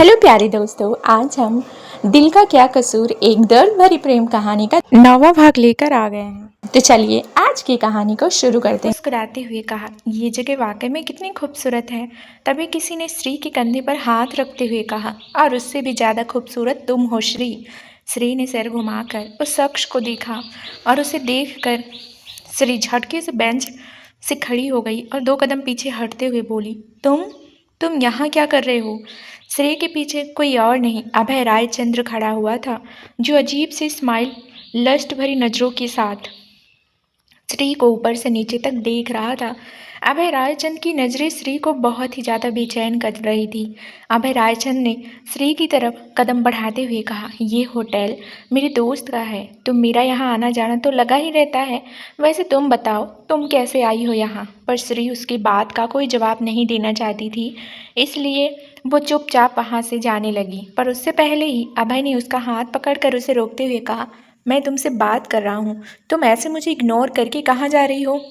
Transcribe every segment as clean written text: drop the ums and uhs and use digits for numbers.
Hello प्यारे दोस्तों, आज हम दिल का क्या कसूर एक दर्द भरी प्रेम कहानी का 9वां भाग लेकर आ गए हैं। तो चलिए आज की कहानी को शुरू करते हैं। मुस्कुराते हुए कहा, ये जगह वाकई में कितनी खूबसूरत है। तभी किसी ने श्री के कंधे पर हाथ रखते हुए कहा, और उससे भी ज्यादा खूबसूरत तुम हो श्री। श्री ने सिर घुमाकर उस शख्स को देखा और उसे देखकर श्री झटके से बेंच से खड़ी हो गई और 2 कदम पीछे हटते हुए बोली, तुम यहाँ क्या कर रहे हो? श्री के पीछे कोई और नहीं, अभय रायचंद्र खड़ा हुआ था, जो अजीब सी स्माइल लस्ट भरी नजरों के साथ श्री को ऊपर से नीचे तक देख रहा था। अभय रायचंद की नज़रें श्री को बहुत ही ज़्यादा बेचैन कर रही थी। अभय रायचंद ने श्री की तरफ कदम बढ़ाते हुए कहा, ये होटल मेरे दोस्त का है, तो मेरा यहाँ आना जाना तो लगा ही रहता है। वैसे तुम बताओ, तुम कैसे आई हो यहाँ? पर श्री उसकी बात का कोई जवाब नहीं देना चाहती थी, इसलिए वो चुपचाप वहाँ से जाने लगी। पर उससे पहले ही अभय ने उसका हाथ पकड़कर उसे रोकते हुए कहा, मैं तुमसे बात कर रहा हूँ, तुम ऐसे मुझे इग्नोर करके कहाँ जा रही हो?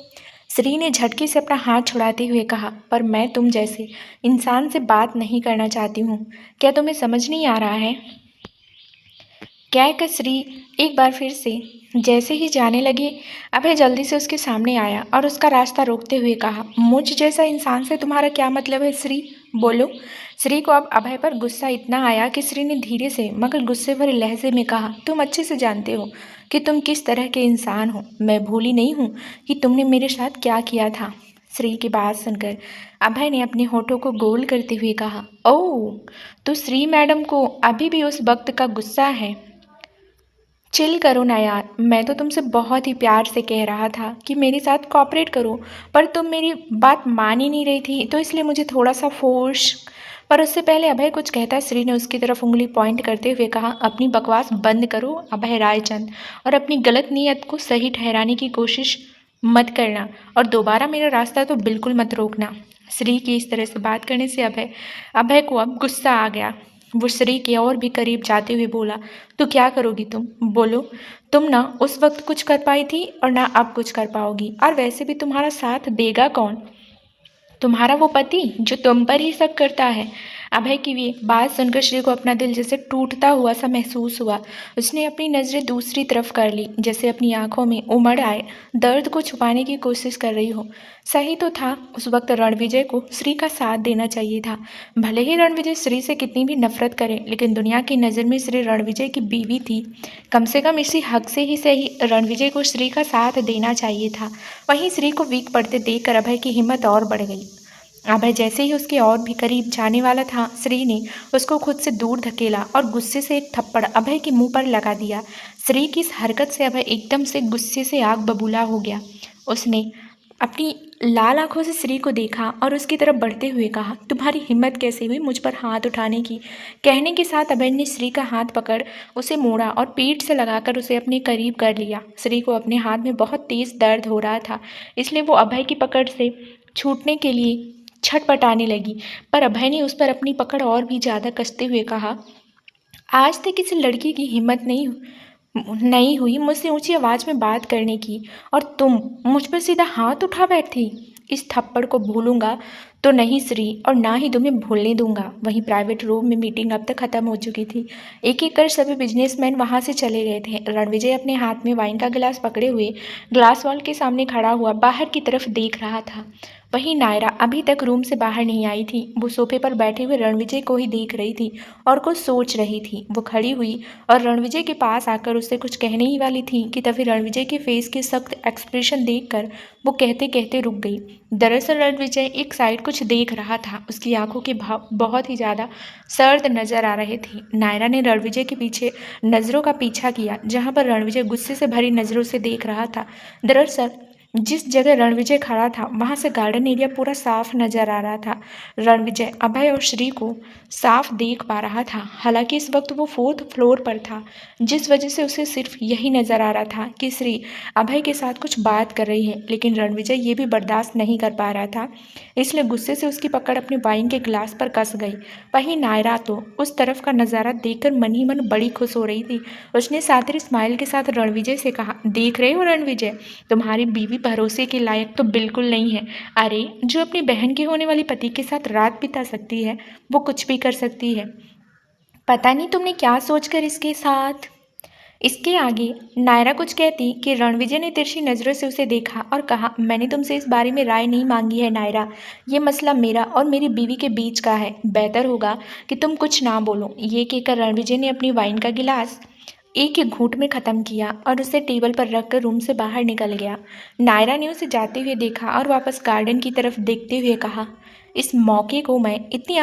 श्री ने झटके से अपना हाथ छुड़ाते हुए कहा, पर मैं तुम जैसे इंसान से बात नहीं करना चाहती हूँ। क्या तुम्हें समझ नहीं आ रहा है? कहकर श्री एक बार फिर से जैसे ही जाने लगे, अभय जल्दी से उसके सामने आया और उसका रास्ता रोकते हुए कहा, मुझ जैसा इंसान से तुम्हारा क्या मतलब है श्री? बोलो। श्री को अब अभय पर गुस्सा इतना आया कि श्री ने धीरे से मगर गुस्से भरे लहजे में कहा, तुम अच्छे से जानते हो कि तुम किस तरह के इंसान हो। मैं भूली नहीं हूँ कि तुमने मेरे साथ क्या किया था। श्री की बात सुनकर अभय ने अपने होठों को गोल करते हुए कहा, ओह, तो श्री मैडम को अभी भी उस वक्त का गुस्सा है। चिल करो ना यार, मैं तो तुमसे बहुत ही प्यार से कह रहा था कि मेरे साथ कोऑपरेट करो, पर तुम मेरी बात मान ही नहीं रही थी, तो इसलिए मुझे थोड़ा सा फोर्स। पर उससे पहले अभय कुछ कहता, श्री ने उसकी तरफ उंगली पॉइंट करते हुए कहा, अपनी बकवास बंद करो अभय रायचंद, और अपनी गलत नीयत को सही ठहराने की कोशिश मत करना, और दोबारा मेरा रास्ता तो बिल्कुल मत रोकना। श्री की इस तरह से बात करने से अभय को अब गुस्सा आ गया। वो श्री के और भी करीब जाते हुए बोला, तो क्या करोगी तुम? बोलो। तुम ना उस वक्त कुछ कर पाई थी और ना अब कुछ कर पाओगी, और वैसे भी तुम्हारा साथ देगा कौन? तुम्हारा वो पति जो तुम पर ही शक करता है। अभय की ये बात सुनकर श्री को अपना दिल जैसे टूटता हुआ सा महसूस हुआ। उसने अपनी नज़रें दूसरी तरफ कर ली, जैसे अपनी आंखों में उमड़ आए दर्द को छुपाने की कोशिश कर रही हो। सही तो था, उस वक्त रणविजय को श्री का साथ देना चाहिए था। भले ही रणविजय श्री से कितनी भी नफरत करे, लेकिन दुनिया की नज़र में श्री रणविजय की बीवी थी। कम से कम इसी हक से ही सही रणविजय को श्री का साथ देना चाहिए था। वहीं श्री को वीक पड़ते देखकर अभय की हिम्मत और बढ़ गई। अभय जैसे ही उसके और भी करीब जाने वाला था, श्री ने उसको खुद से दूर धकेला और गुस्से से एक थप्पड़ अभय के मुंह पर लगा दिया। श्री की इस हरकत से अभय एकदम से गुस्से से आग बबूला हो गया। उसने अपनी लाल आंखों से श्री को देखा और उसकी तरफ बढ़ते हुए कहा, तुम्हारी हिम्मत कैसे हुई मुझ पर हाथ उठाने की? कहने के साथ अभय ने श्री का हाथ पकड़ उसे मोड़ा और पीठ से लगाकर उसे अपने करीब कर लिया। श्री को अपने हाथ में बहुत तेज दर्द हो रहा था, इसलिए वो अभय की पकड़ से छूटने के लिए छटपटाने लगी, पर अभय ने उस पर अपनी पकड़ और भी ज़्यादा कसते हुए कहा, आज तक किसी लड़की की हिम्मत नहीं हुई मुझसे ऊंची आवाज़ में बात करने की, और तुम मुझ पर सीधा हाथ उठा बैठी। इस थप्पड़ को भूलूंगा तो नहीं श्री, और ना ही तुम्हें भूलने दूंगा। वहीं प्राइवेट रूम में मीटिंग अब तक खत्म हो चुकी थी। एक एक कर सभी बिजनेसमैन वहां से चले गए थे। रणविजय अपने हाथ में वाइन का गिलास पकड़े हुए ग्लास वॉल के सामने खड़ा हुआ बाहर की तरफ देख रहा था। वहीं नायरा अभी तक रूम से बाहर नहीं आई थी। वो सोफे पर बैठे हुए रणविजय को ही देख रही थी और कुछ सोच रही थी। वो खड़ी हुई और रणविजय के पास आकर उससे कुछ कहने ही वाली थी कि तभी रणविजय के फेस के सख्त एक्सप्रेशन देखकर वो कहते कहते रुक गई। दरअसल रणविजय एक साइड कुछ देख रहा था। उसकी आंखों के भाव बहुत ही ज़्यादा सर्द नजर आ रहे थे। नायरा ने रणविजय के पीछे नज़रों का पीछा किया, जहाँ पर रणविजय गुस्से से भरी नज़रों से देख रहा था। दरअसल जिस जगह रणविजय खड़ा था वहां से गार्डन एरिया पूरा साफ नजर आ रहा था। रणविजय अभय और श्री को साफ देख पा रहा था। हालांकि इस वक्त वो 4th फ्लोर पर था, जिस वजह से उसे सिर्फ यही नजर आ रहा था कि श्री अभय के साथ कुछ बात कर रही है, लेकिन रणविजय ये भी बर्दाश्त नहीं कर पा रहा था, इसलिए गुस्से से उसकी पकड़ अपने वाइन के गिलास पर कस गई। वहीं नायरा तो उस तरफ का नज़ारा देखकर मन ही मन बड़ी खुश हो रही थी। उसने सादरी स्माइल के साथ रणविजय से कहा, देख रहे हो रणविजय, तुम्हारी बीवी भरोसे के लायक तो बिल्कुल नहीं है। अरे, जो अपनी बहन के होने वाली पति के साथ रात बिता सकती है, वो कुछ भी कर सकती है। पता नहीं तुमने क्या सोचकर इसके साथ। इसके आगे नायरा कुछ कहती कि रणविजय ने तिरछी नज़रों से उसे देखा और कहा, मैंने तुमसे इस बारे में राय नहीं मांगी है नायरा। ये मसला मेरा और मेरी बीवी के बीच का है। बेहतर होगा कि तुम कुछ ना बोलो। ये कहकर रणविजय ने अपनी वाइन का गिलास एक ही घूंट में ख़त्म किया और उसे टेबल पर रखकर रूम से बाहर निकल गया। नायरा ने उसे जाते हुए देखा और वापस गार्डन की तरफ देखते हुए कहा, इस मौके को मैं इतनी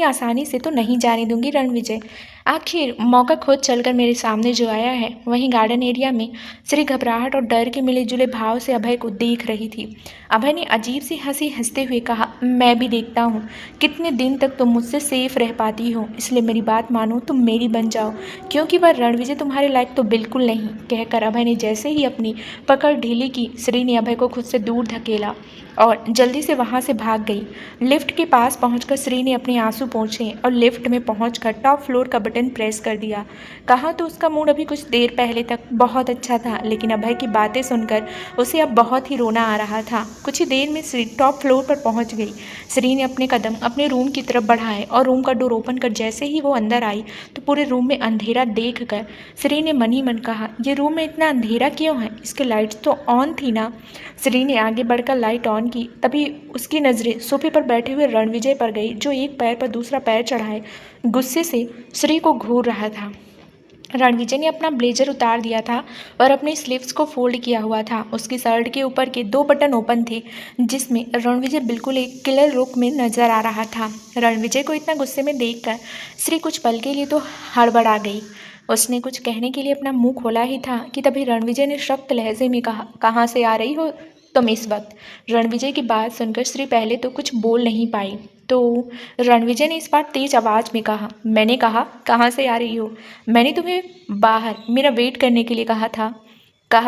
आसानी से तो नहीं जाने दूंगी रणविजय। आखिर मौका खुद चलकर मेरे सामने जो आया है। वहीं गार्डन एरिया में श्री घबराहट और डर के मिले जुले भाव से अभय को देख रही थी। अभय ने अजीब सी हंसी हंसते हुए कहा, मैं भी देखता हूँ कितने दिन तक तुम मुझसे सेफ रह पाती हो, इसलिए मेरी बात मानो, तुम मेरी बन जाओ, क्योंकि वह रणविजय तुम्हारे लायक तो बिल्कुल नहीं। कहकर अभय ने जैसे ही अपनी पकड़ ढीली की, श्री ने अभय को खुद से दूर धकेला और जल्दी से वहां से भाग गई। लिफ्ट के पास पहुंचकर श्री ने अपने आंसू पोंछे और लिफ्ट में पहुंचकर टॉप फ्लोर का बटन प्रेस कर दिया। कहा तो उसका मूड अभी कुछ देर पहले तक बहुत अच्छा था, लेकिन अभय की बातें सुनकर उसे अब बहुत ही रोना आ रहा था। कुछ ही देर में श्री टॉप फ्लोर पर पहुंच गई। श्री ने अपने कदम अपने रूम की तरफ बढ़ाए और रूम का डोर ओपन कर जैसे ही वो अंदर आई तो पूरे रूम में अंधेरा देख कर श्री ने मन ही मन कहा, ये रूम में इतना अंधेरा क्यों है? इसके लाइट्स तो ऑन थी ना। श्री ने आगे बढ़कर लाइट ऑन की, तभी उसकी नज़रें सोफे पर बैठे हुए रणविजय पर गई, जो एक पैर पर दूसरा पैर चढ़ाए गुस्से से श्री को घूर रहा था। रणविजय ने अपना ब्लेजर उतार दिया था और अपने स्लीव्स को फोल्ड किया हुआ था। उसकी शर्ट के ऊपर के 2 बटन ओपन थे, जिसमें रणविजय बिल्कुल एक किलर लुक में नजर आ रहा था। रणविजय को इतना गुस्से में देखकर श्री कुछ पल के लिए तो हड़बड़ा गई। उसने कुछ कहने के लिए अपना मुंह खोला ही था कि तभी रणविजय ने सख्त लहजे में कहा, कहाँ से आ रही हो तुम इस वक्त? रणविजय की बात सुनकर श्री पहले तो कुछ बोल नहीं पाई, तो रणविजय ने इस बार तेज आवाज़ में कहा, मैंने कहा कहाँ से आ रही हो? मैंने तुम्हें बाहर मेरा वेट करने के लिए कहा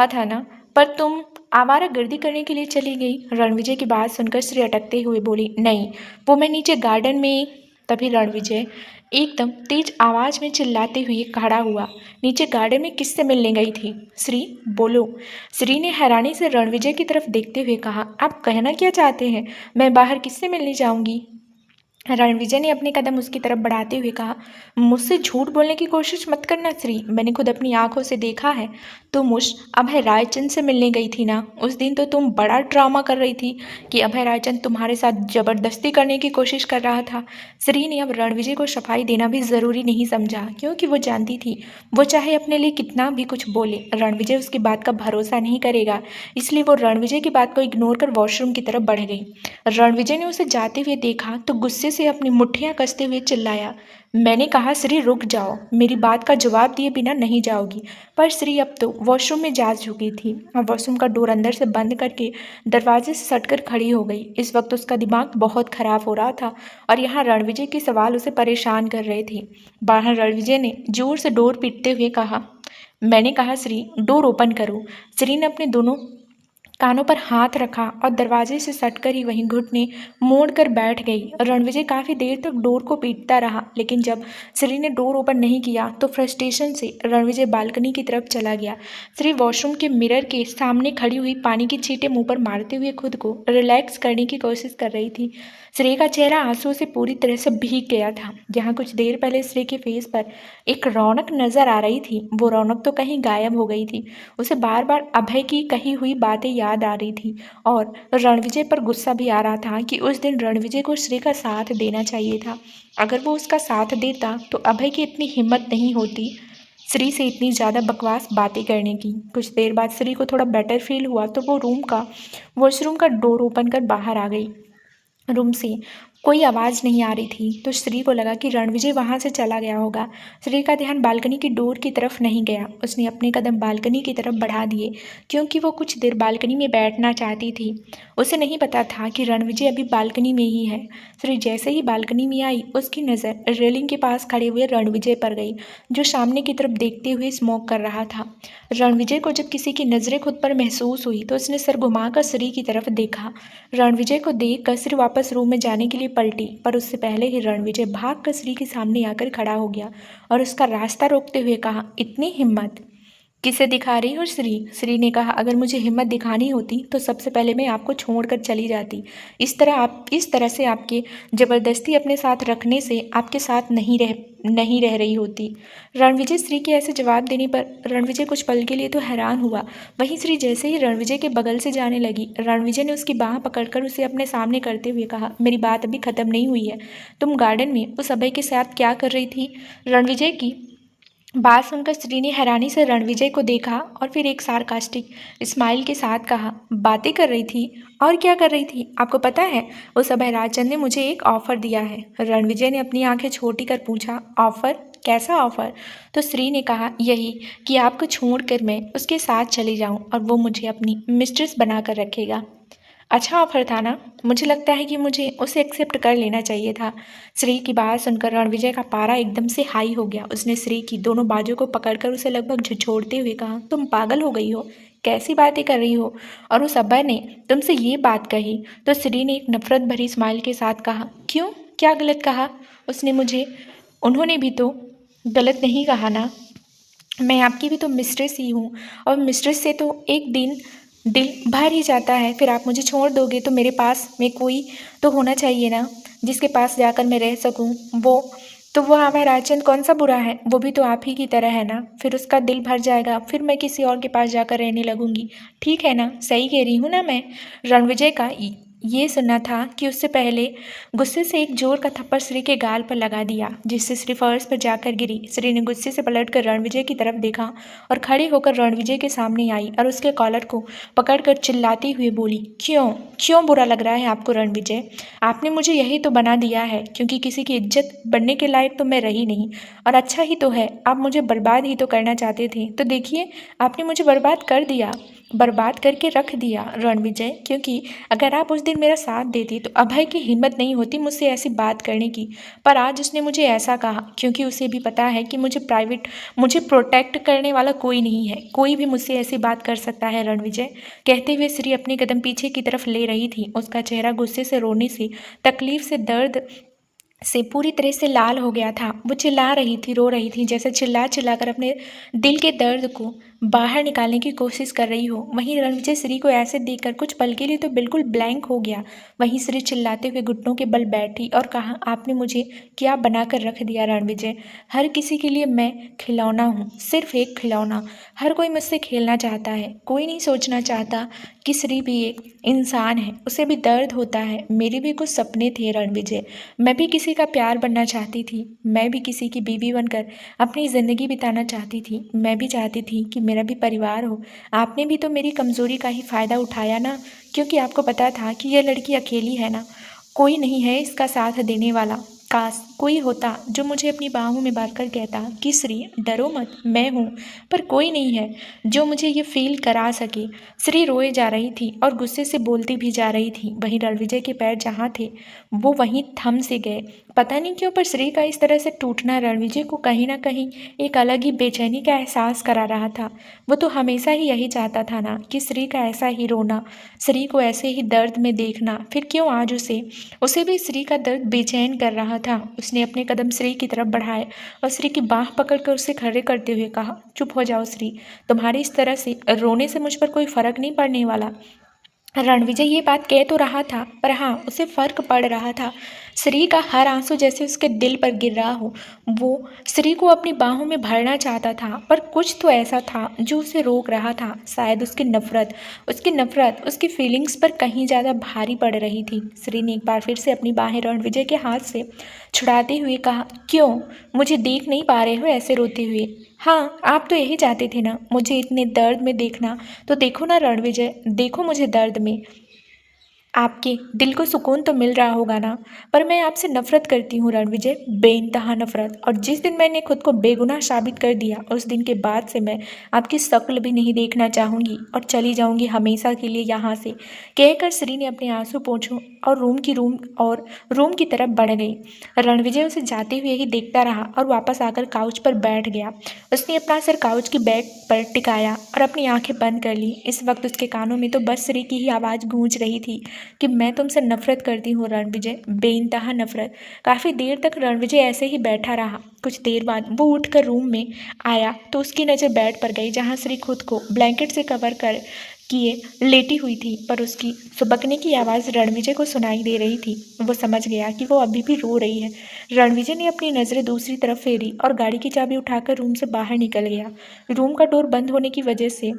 था ना, पर तुम आवारागर्दी करने के लिए चली गई। रणविजय की बात सुनकर श्री अटकते हुए बोली, नहीं, वो मैं नीचे गार्डन में। तभी रणविजय एकदम तेज आवाज में चिल्लाते हुए खड़ा हुआ, नीचे गार्डन में किससे मिलने गई थी? श्री, बोलो। श्री ने हैरानी से रणविजय की तरफ देखते हुए कहा, आप कहना क्या चाहते हैं? मैं बाहर किससे मिलने जाऊंगी? रणविजय ने अपने कदम उसकी तरफ बढ़ाते हुए कहा, मुझसे झूठ बोलने की कोशिश मत करना श्री, मैंने खुद अपनी आंखों से देखा है। तुम उस अभय रायचंद से मिलने गई थी ना? उस दिन तो तुम बड़ा ड्रामा कर रही थी कि अभय रायचंद तुम्हारे साथ जबरदस्ती करने की कोशिश कर रहा था। श्री ने अब रणविजय को सफाई देना भी ज़रूरी नहीं समझा, क्योंकि वो जानती थी वो चाहे अपने लिए कितना भी कुछ बोले, रणविजय उसकी बात का भरोसा नहीं करेगा। इसलिए वो रणविजय की बात को इग्नोर कर वॉशरूम की तरफ बढ़ गई। रणविजय ने उसे जाते हुए देखा तो गुस्से से अपनी मुट्ठियां कसते हुए चिल्लाया, मैंने कहा श्री रुक जाओ, मेरी बात का जवाब दिए बिना नहीं जाओगी। पर श्री अब तो वॉशरूम में जा चुकी थी और वॉशरूम का डोर अंदर से बंद करके दरवाजे से सटकर खड़ी हो गई। इस वक्त उसका दिमाग बहुत खराब हो रहा था और यहाँ रणविजय के सवाल उसे परेशान कर रहे थे। बाहर रणविजय ने जोर से डोर पीटते हुए कहा, मैंने कहा श्री डोर ओपन करो। श्री ने अपने दोनों कानों पर हाथ रखा और दरवाजे से सटकर ही वहीं घुटने मोड़ कर बैठ गई। रणविजय काफ़ी देर तक डोर को पीटता रहा, लेकिन जब श्री ने डोर ओपन नहीं किया तो फ्रस्ट्रेशन से रणविजय बालकनी की तरफ चला गया। श्री वॉशरूम के मिरर के सामने खड़ी हुई पानी की छींटें मुंह पर मारते हुए खुद को रिलैक्स करने की कोशिश कर रही थी। श्री का चेहरा आंसुओं से पूरी तरह से भीग गया था। जहाँ कुछ देर पहले श्री के फेस पर एक रौनक नजर आ रही थी, वो रौनक तो कहीं गायब हो गई थी। उसे बार बार अभय की कही हुई बातें याद आ रही थी और रणविजय पर गुस्सा भी आ रहा था कि उस दिन रणविजय को श्री का साथ देना चाहिए था। अगर वो उसका साथ देता तो अभय की इतनी हिम्मत नहीं होती श्री से इतनी ज़्यादा बकवास बातें करने की। कुछ देर बाद श्री को थोड़ा बेटर फील हुआ तो वो वॉशरूम का डोर ओपन कर बाहर आ गई। रूम से कोई आवाज़ नहीं आ रही थी तो श्री को लगा कि रणविजय वहाँ से चला गया होगा। श्री का ध्यान बालकनी की डोर की तरफ नहीं गया। उसने अपने कदम बालकनी की तरफ बढ़ा दिए, क्योंकि वो कुछ देर बालकनी में बैठना चाहती थी। उसे नहीं पता था कि रणविजय अभी बालकनी में ही है। श्री जैसे ही बालकनी में आई, उसकी नज़र रेलिंग के पास खड़े हुए रणविजय पर गई, जो सामने की तरफ देखते हुए स्मोक कर रहा था। रणविजय को जब किसी की नज़रें खुद पर महसूस हुई तो उसने सर घुमाकर श्री की तरफ देखा। रणविजय को देखकर श्री वापस रूम में जाने के लिए पलटी, पर उससे पहले ही रणविजय भागकर श्री के सामने आकर खड़ा हो गया और उसका रास्ता रोकते हुए कहा, इतनी हिम्मत? किसे दिखा रही हो श्री? श्री ने कहा, अगर मुझे हिम्मत दिखानी होती तो सबसे पहले मैं आपको छोड़कर चली जाती। इस तरह से आपके जबरदस्ती अपने साथ रखने से आपके साथ नहीं रह रही होती। रणविजय श्री के ऐसे जवाब देने पर रणविजय कुछ पल के लिए तो हैरान हुआ। वहीं श्री जैसे ही रणविजय के बगल से जाने लगी, रणविजय ने उसकी बाह पकड़कर उसे अपने सामने करते हुए कहा, मेरी बात अभी खत्म नहीं हुई है। तुम गार्डन में उस अभय के साथ क्या कर रही थी? रणविजय की बात सुनकर श्री ने हैरानी से रणविजय को देखा और फिर एक सार्कास्टिक स्माइल के साथ कहा, बातें कर रही थी? और क्या कर रही थी? आपको पता है, उस अभय राजचंद ने मुझे एक ऑफर दिया है। रणविजय ने अपनी आंखें छोटी कर पूछा, ऑफर? कैसा ऑफर? तो श्री ने कहा, यही कि आपको छोड़कर मैं उसके साथ चली जाऊं और वो मुझे अपनी मिस्ट्रेस बनाकर रखेगा। अच्छा ऑफर था ना? मुझे लगता है कि मुझे उसे एक्सेप्ट कर लेना चाहिए था। श्री की बात सुनकर रणविजय का पारा एकदम से हाई हो गया। उसने श्री की दोनों बाजू को पकड़कर उसे लगभग झिझोड़ते हुए कहा, तुम पागल हो गई हो? कैसी बातें कर रही हो? और उस अब्बा ने तुमसे ये बात कही? तो श्री ने एक नफरत भरी स्माइल के साथ कहा, क्यों? क्या गलत कहा उसने मुझे? उन्होंने भी तो गलत नहीं कहा ना। मैं आपकी भी तो मिस्ट्रेस ही हूँ, और मिस्ट्रेस से तो एक दिन दिल भर ही जाता है। फिर आप मुझे छोड़ दोगे तो मेरे पास में कोई तो होना चाहिए ना, जिसके पास जाकर मैं रह सकूं। वो हमारा राजचंद कौन सा बुरा है? वो भी तो आप ही की तरह है ना। फिर उसका दिल भर जाएगा, फिर मैं किसी और के पास जाकर रहने लगूंगी। ठीक है ना? सही कह रही हूँ ना मैं? रणविजय का ये सुनना था कि उससे पहले गुस्से से एक जोर का थप्पड़ श्री के गाल पर लगा दिया, जिससे श्री फर्श पर जाकर गिरी। श्री ने गुस्से से पलटकर रणविजय की तरफ देखा और खड़ी होकर रणविजय के सामने आई और उसके कॉलर को पकड़कर चिल्लाती हुई बोली, क्यों क्यों बुरा लग रहा है आपको रणविजय? आपने मुझे यही तो बना दिया है, क्योंकि किसी की इज्जत बनने के लायक तो मैं रही नहीं। और अच्छा ही तो है, आप मुझे बर्बाद ही तो करना चाहते थे, तो देखिए आपने मुझे बर्बाद कर दिया, बर्बाद करके रख दिया रणविजय। क्योंकि अगर आप उस दिन मेरा साथ देती तो अभय की हिम्मत नहीं होती मुझसे ऐसी बात करने की। पर आज उसने मुझे ऐसा कहा क्योंकि उसे भी पता है कि मुझे प्रोटेक्ट करने वाला कोई नहीं है। कोई भी मुझसे ऐसी बात कर सकता है रणविजय। कहते हुए श्री अपने कदम पीछे की तरफ ले रही थी। उसका चेहरा गुस्से से, रोने से, तकलीफ से, दर्द से पूरी तरह से लाल हो गया था। वो चिल्ला रही थी, रो रही थी, जैसे चिल्ला चिल्ला कर अपने दिल के दर्द को बाहर निकालने की कोशिश कर रही हो। वहीं रणविजय श्री को ऐसे देखकर कुछ पल के लिए तो बिल्कुल ब्लैंक हो गया। वहीं श्री चिल्लाते हुए घुटनों के बल बैठी और कहा, आपने मुझे क्या बनाकर रख दिया रणविजय? हर किसी के लिए मैं खिलौना हूँ, सिर्फ एक खिलौना। हर कोई मुझसे खेलना चाहता है, कोई नहीं सोचना चाहता कि श्री भी एक इंसान है, उसे भी दर्द होता है। मेरे भी कुछ सपने थे रणविजय, मैं भी किसी का प्यार बनना चाहती थी, मैं भी किसी की बीवी बनकर अपनी ज़िंदगी बिताना चाहती थी, मैं भी चाहती थी कि मेरा भी परिवार हो। आपने भी तो मेरी कमज़ोरी का ही फ़ायदा उठाया ना, क्योंकि आपको पता था कि यह लड़की अकेली है ना, कोई नहीं है इसका साथ देने वाला। काश कोई होता जो मुझे अपनी बाहों में बांधकर कहता कि श्री डरो मत, मैं हूँ। पर कोई नहीं है जो मुझे ये फील करा सके। श्री रोए जा रही थी और गुस्से से बोलती भी जा रही थी। वहीं रणविजय के पैर जहाँ थे वो वहीं थम से गए। पता नहीं क्यों, पर श्री का इस तरह से टूटना रणविजय को कहीं ना कहीं एक अलग ही बेचैनी का एहसास करा रहा था। वो तो हमेशा ही यही चाहता था ना कि श्री का ऐसा ही रोना, श्री को ऐसे ही दर्द में देखना। फिर क्यों आज उसे भी श्री का दर्द बेचैन कर रहा था। उसने अपने कदम श्री की तरफ बढ़ाए और श्री की बाह पकड़कर उसे खड़े करते हुए कहा, चुप हो जाओ श्री, तुम्हारी इस तरह से रोने से मुझ पर कोई फर्क नहीं पड़ने वाला। रणविजय ये बात कह तो रहा था, पर हाँ, उसे फर्क पड़ रहा था। श्री का हर आंसू जैसे उसके दिल पर गिर रहा हो। वो श्री को अपनी बाहों में भरना चाहता था, पर कुछ तो ऐसा था जो उसे रोक रहा था। शायद उसकी नफरत उसकी फीलिंग्स पर कहीं ज़्यादा भारी पड़ रही थी। श्री ने एक बार फिर से अपनी बाहें रणविजय के हाथ से छुड़ाते हुए कहा, क्यों? मुझे देख नहीं पा रहे हो ऐसे रोते हुए? हाँ, आप तो यही चाहते थे ना मुझे इतने दर्द में देखना, तो देखो ना रणविजय, देखो मुझे दर्द में। आपके दिल को सुकून तो मिल रहा होगा ना, पर मैं आपसे नफरत करती हूँ रणविजय, बेइंतहा नफरत। और जिस दिन मैंने खुद को बेगुनाह साबित कर दिया, उस दिन के बाद से मैं आपकी शक्ल भी नहीं देखना चाहूँगी और चली जाऊँगी हमेशा के लिए यहाँ से। कहकर श्री ने अपने आंसू पोंछों और रूम की तरफ बढ़ गई। रणविजय उसे जाते हुए ही देखता रहा और वापस आकर काउच पर बैठ गया। उसने अपना सिर काउच की बैक पर टिकाया और अपनी आंखें बंद कर ली। इस वक्त उसके कानों में तो बस श्री की ही आवाज़ गूंज रही थी। कि मैं तुमसे नफरत करती हूँ रणविजय, बेइंतहा नफरत। काफ़ी देर तक रणविजय ऐसे ही बैठा रहा। कुछ देर बाद वो उठकर रूम में आया तो उसकी नज़र बेड पर गई जहाँ श्री खुद को ब्लैंकेट से कवर कर किए लेटी हुई थी, पर उसकी सुबकने की आवाज़ रणविजय को सुनाई दे रही थी। वो समझ गया कि वो अभी भी रो रही है। रणविजय ने अपनी नज़रें दूसरी तरफ फेरी और गाड़ी की चाबी उठाकर रूम से बाहर निकल गया। रूम का डोर बंद होने की वजह से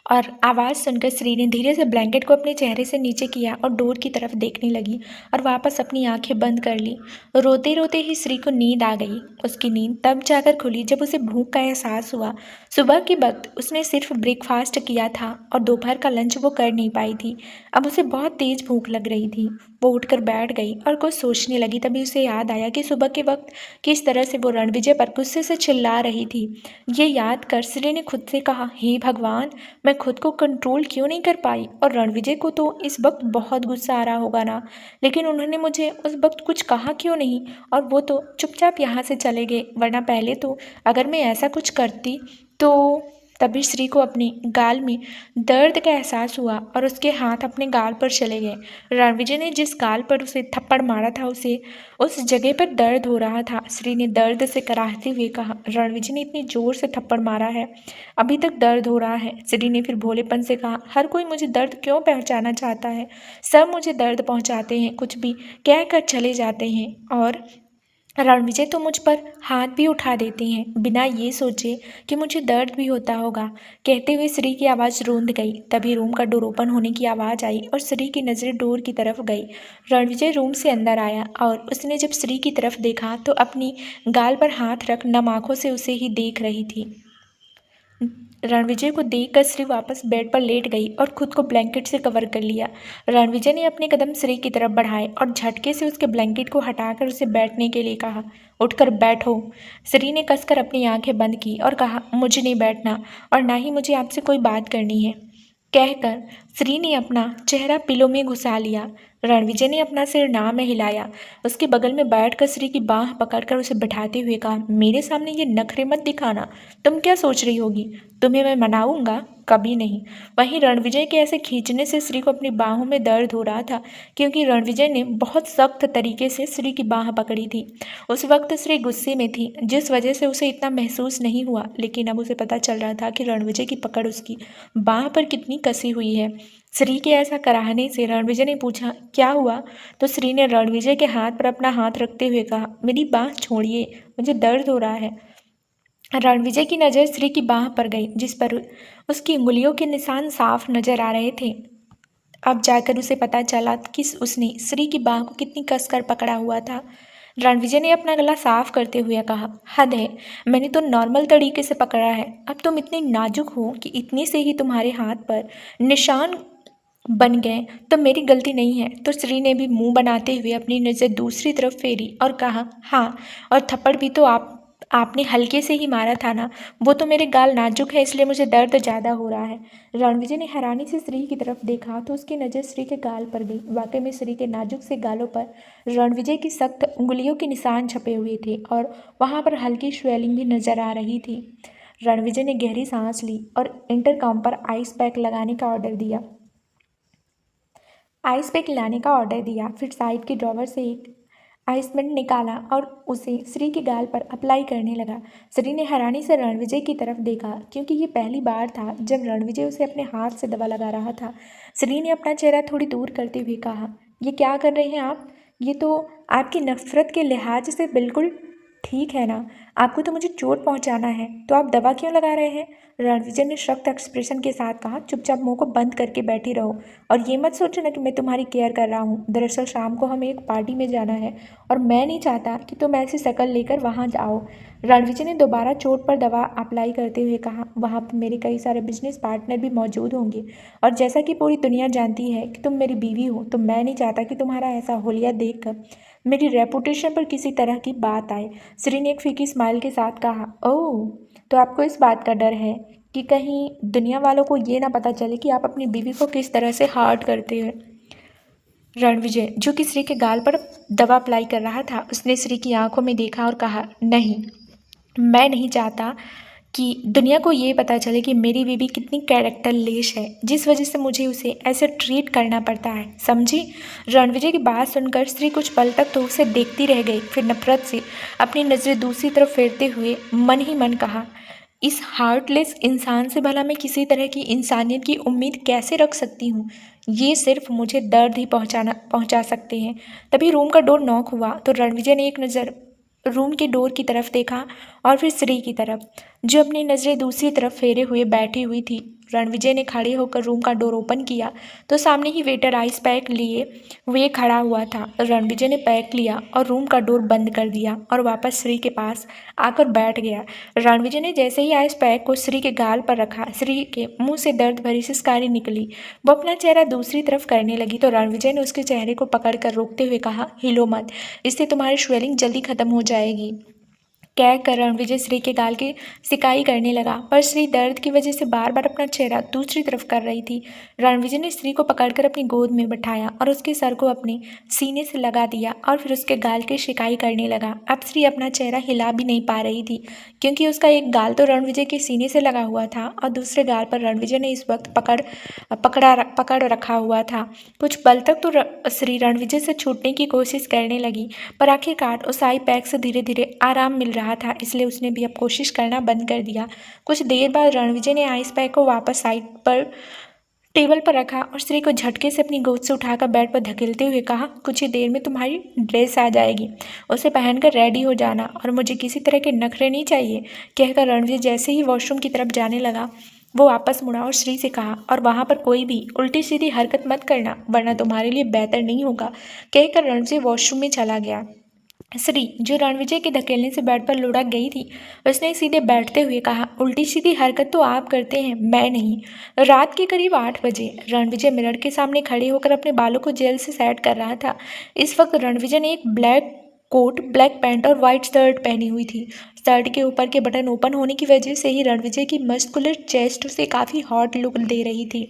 और आवाज़ सुनकर श्री ने धीरे से ब्लैंकेट को अपने चेहरे से नीचे किया और डोर की तरफ देखने लगी और वापस अपनी आंखें बंद कर ली। रोते रोते ही श्री को नींद आ गई। उसकी नींद तब जाकर खुली जब उसे भूख का एहसास हुआ। सुबह के वक्त उसने सिर्फ ब्रेकफास्ट किया था और दोपहर का लंच वो कर नहीं पाई थी। अब उसे बहुत तेज भूख लग रही थी। वो उठकर बैठ गई और कुछ सोचने लगी। तभी उसे याद आया कि सुबह के वक्त किस तरह से वो रणविजय पर गुस्से से चिल्ला रही थी। ये याद कर श्री ने खुद से कहा, हे भगवान, मैं खुद को कंट्रोल क्यों नहीं कर पाई। और रणविजय को तो इस वक्त बहुत गुस्सा आ रहा होगा ना, लेकिन उन्होंने मुझे उस वक्त कुछ कहा क्यों नहीं, और वो तो चुपचाप यहाँ से चले गए। वरना पहले तो अगर मैं ऐसा कुछ करती तो। तभी श्री को अपने गाल में दर्द का एहसास हुआ और उसके हाथ अपने गाल पर चले गए। रणविजय ने जिस गाल पर उसे थप्पड़ मारा था उसे उस जगह पर दर्द हो रहा था। श्री ने दर्द से कराहते हुए कहा, रणविजय ने इतनी जोर से थप्पड़ मारा है, अभी तक दर्द हो रहा है। श्री ने फिर भोलेपन से कहा, हर कोई मुझे दर्द क्यों पहुंचाना चाहता है। सब मुझे दर्द पहुंचाते हैं, कुछ भी कह कर चले जाते हैं, और रणविजय तो मुझ पर हाथ भी उठा देते हैं बिना ये सोचे कि मुझे दर्द भी होता होगा। कहते हुए श्री की आवाज़ रूंध गई। तभी रूम का डोर ओपन होने की आवाज़ आई और श्री की नज़रें डोर की तरफ गई। रणविजय रूम से अंदर आया और उसने जब श्री की तरफ देखा तो अपनी गाल पर हाथ रख नम आँखों से उसे ही देख रही थी। रणविजय को देखकर श्री वापस बेड पर लेट गई और खुद को ब्लैंकेट से कवर कर लिया। रणविजय ने अपने कदम श्री की तरफ बढ़ाए और झटके से उसके ब्लैंकेट को हटाकर उसे बैठने के लिए कहा। उठकर बैठो। श्री ने कसकर अपनी आंखें बंद की और कहा, मुझे नहीं बैठना और ना ही मुझे आपसे कोई बात करनी है। कहकर श्री ने अपना चेहरा पिलो में घुसा लिया। रणविजय ने अपना सिर ना में हिलाया। उसके बगल में बैठकर श्री की बाह पकड़कर उसे बैठाते हुए कहा, मेरे सामने ये नखरे मत दिखाना। तुम क्या सोच रही होगी, तुम्हें मैं मनाऊंगा? कभी नहीं। वहीं रणविजय के ऐसे खींचने से श्री को अपनी बाहों में दर्द हो रहा था, क्योंकि रणविजय ने बहुत सख्त तरीके से श्री की बाह पकड़ी थी। उस वक्त श्री गुस्से में थी, जिस वजह से उसे इतना महसूस नहीं हुआ, लेकिन अब उसे पता चल रहा था कि रणविजय की पकड़ उसकी बाह पर कितनी कसी हुई है। श्री के ऐसा कराहने से रणविजय ने पूछा, क्या हुआ? तो श्री ने रणविजय के हाथ पर अपना हाथ रखते हुए कहा, मेरी बाह छोड़िए, मुझे दर्द हो रहा है। रणविजय की नज़र श्री की बाह पर गई, जिस पर उसकी उंगलियों के निशान साफ नजर आ रहे थे। अब जाकर उसे पता चला कि उसने श्री की बाह को कितनी कसकर पकड़ा हुआ था। रणविजय ने अपना गला साफ करते हुए कहा, हद है, मैंने तो नॉर्मल तरीके से पकड़ा है, अब तुम इतने नाजुक हो कि इतने से ही तुम्हारे हाथ पर निशान बन गए, तो मेरी गलती नहीं है। तो श्री ने भी मुंह बनाते हुए अपनी नज़र दूसरी तरफ फेरी और कहा, हाँ, और थप्पड़ भी तो आपने हल्के से ही मारा था ना, वो तो मेरे गाल नाजुक है इसलिए मुझे दर्द ज़्यादा हो रहा है। रणविजय ने हैरानी से श्री की तरफ देखा तो उसकी नज़र श्री के गाल पर गई। वाकई में श्री के नाजुक से गालों पर रणविजय की सख्त उंगलियों के निशान छपे हुए थे और वहाँ पर हल्की स्वेलिंग भी नजर आ रही थी। रणविजय ने गहरी सांस ली और इंटरकॉम पर आइस पैक लाने का ऑर्डर दिया। फिर साइड के ड्रॉवर से एक आइसमेंट निकाला और उसे श्री के गाल पर अप्लाई करने लगा। श्री ने हैरानी से रणविजय की तरफ देखा, क्योंकि ये पहली बार था जब रणविजय उसे अपने हाथ से दवा लगा रहा था। श्री ने अपना चेहरा थोड़ी दूर करते हुए कहा, ये क्या कर रहे हैं आप? ये तो आपकी नफरत के लिहाज से बिल्कुल ठीक है ना? आपको तो मुझे चोट पहुंचाना है, तो आप दवा क्यों लगा रहे हैं? रणविजय ने सख्त एक्सप्रेशन के साथ कहा, चुपचाप मुंह को बंद करके बैठी रहो और ये मत सोचो ना कि मैं तुम्हारी केयर कर रहा हूँ। दरअसल शाम को हमें एक पार्टी में जाना है और मैं नहीं चाहता कि तुम ऐसी शक्ल लेकर वहाँ जाओ। रणविजय ने दोबारा चोट पर दवा अप्लाई करते हुए कहा, वहाँ पर मेरे कई सारे बिजनेस पार्टनर भी मौजूद होंगे और जैसा कि पूरी दुनिया जानती है कि तुम मेरी बीवी हो, तो मैं नहीं चाहता कि तुम्हारा ऐसा होलिया देखकर मेरी रेपुटेशन पर किसी तरह की बात आए। श्री ने एक फीकी स्माइल के साथ कहा, ओह, तो आपको इस बात का डर है कि कहीं दुनिया वालों को ये ना पता चले कि आप अपनी बीवी को किस तरह से हर्ट करते हैं। रणविजय, जो कि श्री के गाल पर दवा अप्लाई कर रहा था, उसने श्री की आंखों में देखा और कहा, नहीं, मैं नहीं चाहता कि दुनिया को ये पता चले कि मेरी बेबी कितनी कैरेक्टरलेस है, जिस वजह से मुझे उसे ऐसे ट्रीट करना पड़ता है, समझी। रणविजय की बात सुनकर स्त्री कुछ पल तक तो उसे देखती रह गई, फिर नफरत से अपनी नज़रें दूसरी तरफ फेरते हुए मन ही मन कहा, इस हार्टलेस इंसान से भला मैं किसी तरह की इंसानियत की उम्मीद कैसे रख सकती हूँ। ये सिर्फ मुझे दर्द ही पहुँचा सकते हैं। तभी रूम का डोर नॉक हुआ तो रणविजय ने एक नज़र रूम के डोर की तरफ देखा और फिर श्री की तरफ, जो अपनी नज़रें दूसरी तरफ फेरे हुए बैठी हुई थी। रणविजय ने खड़े होकर रूम का डोर ओपन किया तो सामने ही वेटर आइस पैक लिए हुए खड़ा हुआ था। रणविजय ने पैक लिया और रूम का डोर बंद कर दिया और वापस श्री के पास आकर बैठ गया। रणविजय ने जैसे ही आइस पैक को श्री के गाल पर रखा, श्री के मुंह से दर्द भरी सिसकारी निकली। वो अपना चेहरा दूसरी तरफ करने लगी तो रणविजय ने उसके चेहरे को पकड़कर रोकते हुए कहा, हिलो मत, इससे तुम्हारी स्वेलिंग जल्दी खत्म हो जाएगी। कहकर रणविजय श्री के गाल की सिकाई करने लगा, पर श्री दर्द की वजह से बार बार अपना चेहरा दूसरी तरफ कर रही थी। रणविजय ने श्री को पकड़कर अपनी गोद में बैठाया और उसके सर को अपने सीने से लगा दिया और फिर उसके गाल की शिकाई करने लगा। अब श्री अपना चेहरा हिला भी नहीं पा रही थी, क्योंकि उसका एक गाल तो रणविजय के सीने से लगा हुआ था और दूसरे गाल पर रणविजय ने इस वक्त पकड़ रखा हुआ था। कुछ पल तक तो श्री रणविजय से छूटने की कोशिश करने लगी, पर आखिरकार उस आई पैक से धीरे धीरे आराम मिल रहा था, इसलिए उसने भी अब कोशिश करना बंद कर दिया। कुछ देर बाद रणविजय ने आइस पैक को वापस साइड पर टेबल पर रखा और श्री को झटके से अपनी गोद से उठाकर बेड पर धकेलते हुए कहा, कुछ ही देर में तुम्हारी ड्रेस आ जाएगी, उसे पहनकर रेडी हो जाना और मुझे किसी तरह के नखरे नहीं चाहिए। कहकर रणविजय जैसे ही वॉशरूम की तरफ जाने लगा, वो वापस मुड़ा और श्री से कहा, और वहाँ पर कोई भी उल्टी सीधी हरकत मत करना, वरना तुम्हारे लिए बेहतर नहीं होगा। कहकर रणविजय वॉशरूम में चला गया। श्री, जो रणविजय के धकेलने से बेड पर लुढ़क गई थी, उसने सीधे बैठते हुए कहा, उल्टी सीधी हरकत तो आप करते हैं, मैं नहीं। रात के करीब 8 बजे रणविजय मिरर के सामने खड़े होकर अपने बालों को जेल से सेट कर रहा था। इस वक्त रणविजय ने एक ब्लैक कोट, ब्लैक पैंट और वाइट शर्ट पहनी हुई थी। शर्ट के ऊपर के बटन ओपन होने की वजह से ही रणविजय की मस्कुलर चेस्ट उसे काफ़ी हॉट लुक दे रही थी।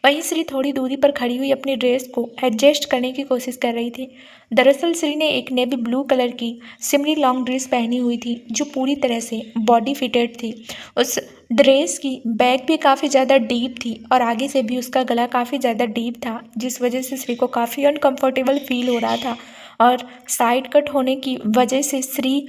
वहीं श्री थोड़ी दूरी पर खड़ी हुई अपनी ड्रेस को एडजस्ट करने की कोशिश कर रही थी। दरअसल श्री ने एक नेवी ब्लू कलर की सिमरी लॉन्ग ड्रेस पहनी हुई थी, जो पूरी तरह से बॉडी फिटेड थी। उस ड्रेस की बैक भी काफ़ी ज़्यादा डीप थी और आगे से भी उसका गला काफ़ी ज़्यादा डीप था, जिस वजह से श्री को काफ़ी अनकंफर्टेबल फील हो रहा था। और साइड कट होने की वजह से श्री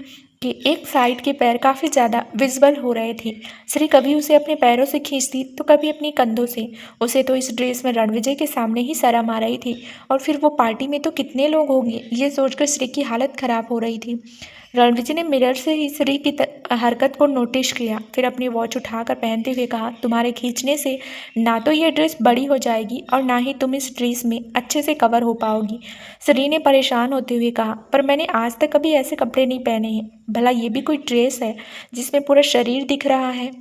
के एक साइड के पैर काफ़ी ज़्यादा विजिबल हो रहे थे। श्री कभी उसे अपने पैरों से खींचती तो कभी अपनी कंधों से। उसे तो इस ड्रेस में रणविजय के सामने ही शर्म आ रही थी, और फिर वो पार्टी में तो कितने लोग होंगे, ये सोचकर श्री की हालत ख़राब हो रही थी। रणविजय ने मिरर से ही श्री की हरकत को नोटिस किया, फिर अपनी वॉच उठाकर पहनते हुए कहा, तुम्हारे खींचने से ना तो ये ड्रेस बड़ी हो जाएगी और ना ही तुम इस ड्रेस में अच्छे से कवर हो पाओगी। श्री ने परेशान होते हुए कहा, पर मैंने आज तक कभी ऐसे कपड़े नहीं पहने हैं, भला ये भी कोई ड्रेस है जिसमें पूरा शरीर दिख रहा है।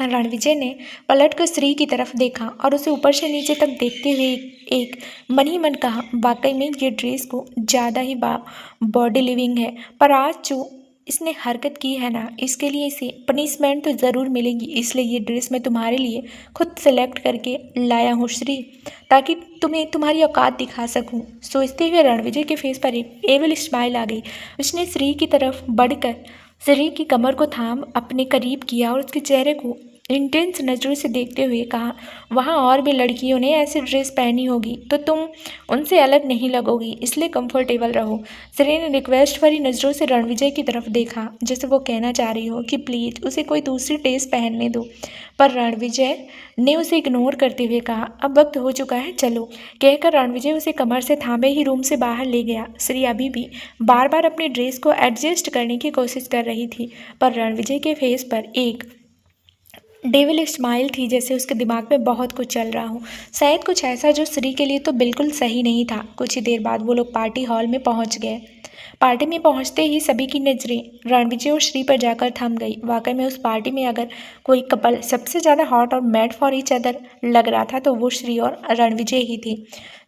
रणविजय ने पलट कर श्री की तरफ देखा और उसे ऊपर से नीचे तक देखते हुए एक मन ही मन कहा, वाकई में ये ड्रेस को ज़्यादा ही बॉडी लिविंग है, पर आज जो इसने हरकत की है ना, इसके लिए इसे पनिशमेंट तो ज़रूर मिलेगी, इसलिए ये ड्रेस मैं तुम्हारे लिए खुद सेलेक्ट करके लाया हूँ श्री, ताकि तुम्हें तुम्हारी औकात दिखा सकूँ। सोचते हुए रणविजय के फेस पर एक एविल स्माइल आ गई। उसने श्री की तरफ बढ़कर श्री की कमर को थाम अपने करीब किया और उसके चेहरे को इंटेंस नज़रों से देखते हुए कहा, वहाँ और भी लड़कियों ने ऐसी ड्रेस पहनी होगी तो तुम उनसे अलग नहीं लगोगी, इसलिए कंफर्टेबल रहो। श्री ने रिक्वेस्ट भरी नज़रों से रणविजय की तरफ देखा, जैसे वो कहना चाह रही हो कि प्लीज़ उसे कोई दूसरी ड्रेस पहनने दो, पर रणविजय ने उसे इग्नोर करते हुए कहा, अब वक्त हो चुका है, चलो। कहकर रणविजय उसे कमर से थामे ही रूम से बाहर ले गया। श्री अभी भी बार बार अपनी ड्रेस को एडजस्ट करने की कोशिश कर रही थी, पर रणविजय के फेस पर एक डेविल स्माइल थी, जैसे उसके दिमाग में बहुत कुछ चल रहा हो, शायद कुछ ऐसा जो श्री के लिए तो बिल्कुल सही नहीं था। कुछ ही देर बाद वो लोग पार्टी हॉल में पहुंच गए। पार्टी में पहुंचते ही सभी की नज़रें रणविजय और श्री पर जाकर थम गई। वाकई में उस पार्टी में अगर कोई कपल सबसे ज़्यादा हॉट और मेड फॉर ईच अदर लग रहा था तो वो श्री और रणविजय ही थे।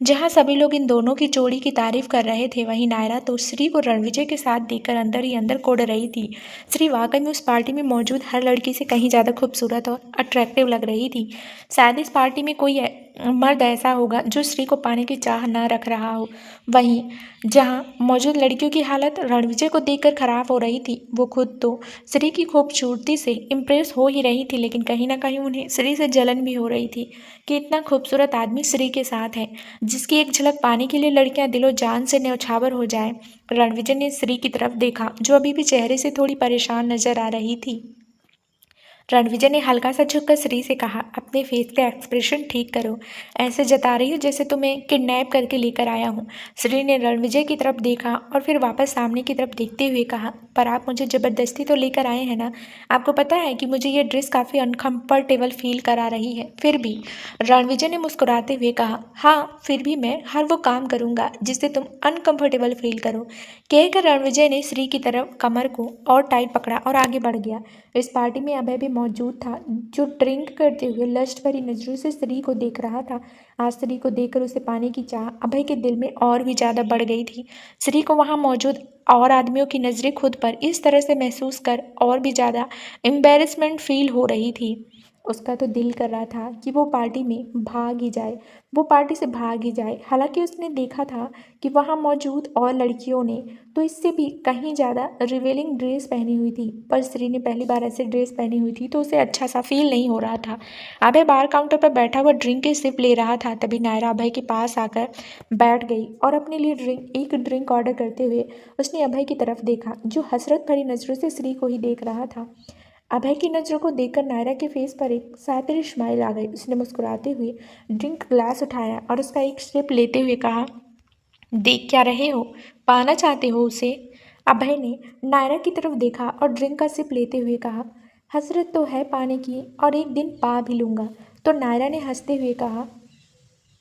जहां सभी लोग इन दोनों की जोड़ी की तारीफ कर रहे थे, वहीं नायरा तो श्री को रणविजय के साथ देखकर अंदर ही अंदर कोड़ रही थी। श्री वाकई में उस पार्टी में मौजूद हर लड़की से कहीं ज़्यादा खूबसूरत और अट्रैक्टिव लग रही थी। शायद इस पार्टी में कोई मर्द ऐसा होगा जो श्री को पाने की चाह न रख रहा हो। वहीं जहाँ मौजूद लड़कियों की हालत रणविजय को देखकर खराब हो रही थी, वो खुद तो श्री की खूबसूरती से इम्प्रेस हो ही रही थी, लेकिन कहीं ना कहीं उन्हें श्री से जलन भी हो रही थी कि इतना खूबसूरत आदमी श्री के साथ है जिसकी एक झलक पाने के लिए लड़कियां दिलो जान से न्यौछावर हो जाए। रणविजय ने श्री की तरफ देखा जो अभी भी चेहरे से थोड़ी परेशान नजर आ रही थी। रणविजय ने हल्का सा झुककर श्री से कहा, अपने फेस का एक्सप्रेशन ठीक करो, ऐसे जता रही हो जैसे तुम्हें किडनैप करके लेकर आया हूँ। श्री ने रणविजय की तरफ देखा और फिर वापस सामने की तरफ देखते हुए कहा, पर आप मुझे ज़बरदस्ती तो लेकर आए हैं ना। आपको पता है कि मुझे ये ड्रेस काफ़ी अनकम्फर्टेबल फील करा रही है। फिर भी रणविजय ने मुस्कुराते हुए कहा, हाँ फिर भी मैं हर वो काम करूँगा जिससे तुम अनकम्फर्टेबल फील करो। कहकर रणविजय ने श्री की तरफ कमर को और टाइट पकड़ा और आगे बढ़ गया। इस पार्टी में अभय भी मौजूद था, जो ड्रिंक करते हुए लस्ट भरी नजरों से श्री को देख रहा था। आज श्री को देखकर उसे पाने की चाह अभय के दिल में और भी ज़्यादा बढ़ गई थी। श्री को वहाँ मौजूद और आदमियों की नज़रें खुद पर इस तरह से महसूस कर और भी ज़्यादा एम्बेरसमेंट फील हो रही थी। उसका तो दिल कर रहा था कि वो पार्टी में भाग ही जाए, वो पार्टी से भाग ही जाए। हालांकि उसने देखा था कि वहाँ मौजूद और लड़कियों ने तो इससे भी कहीं ज़्यादा रिवेलिंग ड्रेस पहनी हुई थी, पर श्री ने पहली बार ऐसे ड्रेस पहनी हुई थी तो उसे अच्छा सा फील नहीं हो रहा था। अभय बार काउंटर पर बैठा हुआ ड्रिंक की सिप ले रहा था, तभी नायरा अभय के पास आकर बैठ गई और अपने लिए एक ड्रिंक ऑर्डर करते हुए उसने अभय की तरफ देखा, जो हसरत भरी नज़रों से श्री को ही देख रहा था। अभय की नज़रों को देखकर नायरा के फेस पर एक सातिर स्माइल आ गई। उसने मुस्कुराते हुए ड्रिंक ग्लास उठाया और उसका एक सिप लेते हुए कहा, देख क्या रहे हो, पाना चाहते हो उसे। अभय ने नायरा की तरफ देखा और ड्रिंक का सिप लेते हुए कहा, हसरत तो है पाने की और एक दिन पा भी लूँगा। तो नायरा ने हंसते हुए कहा,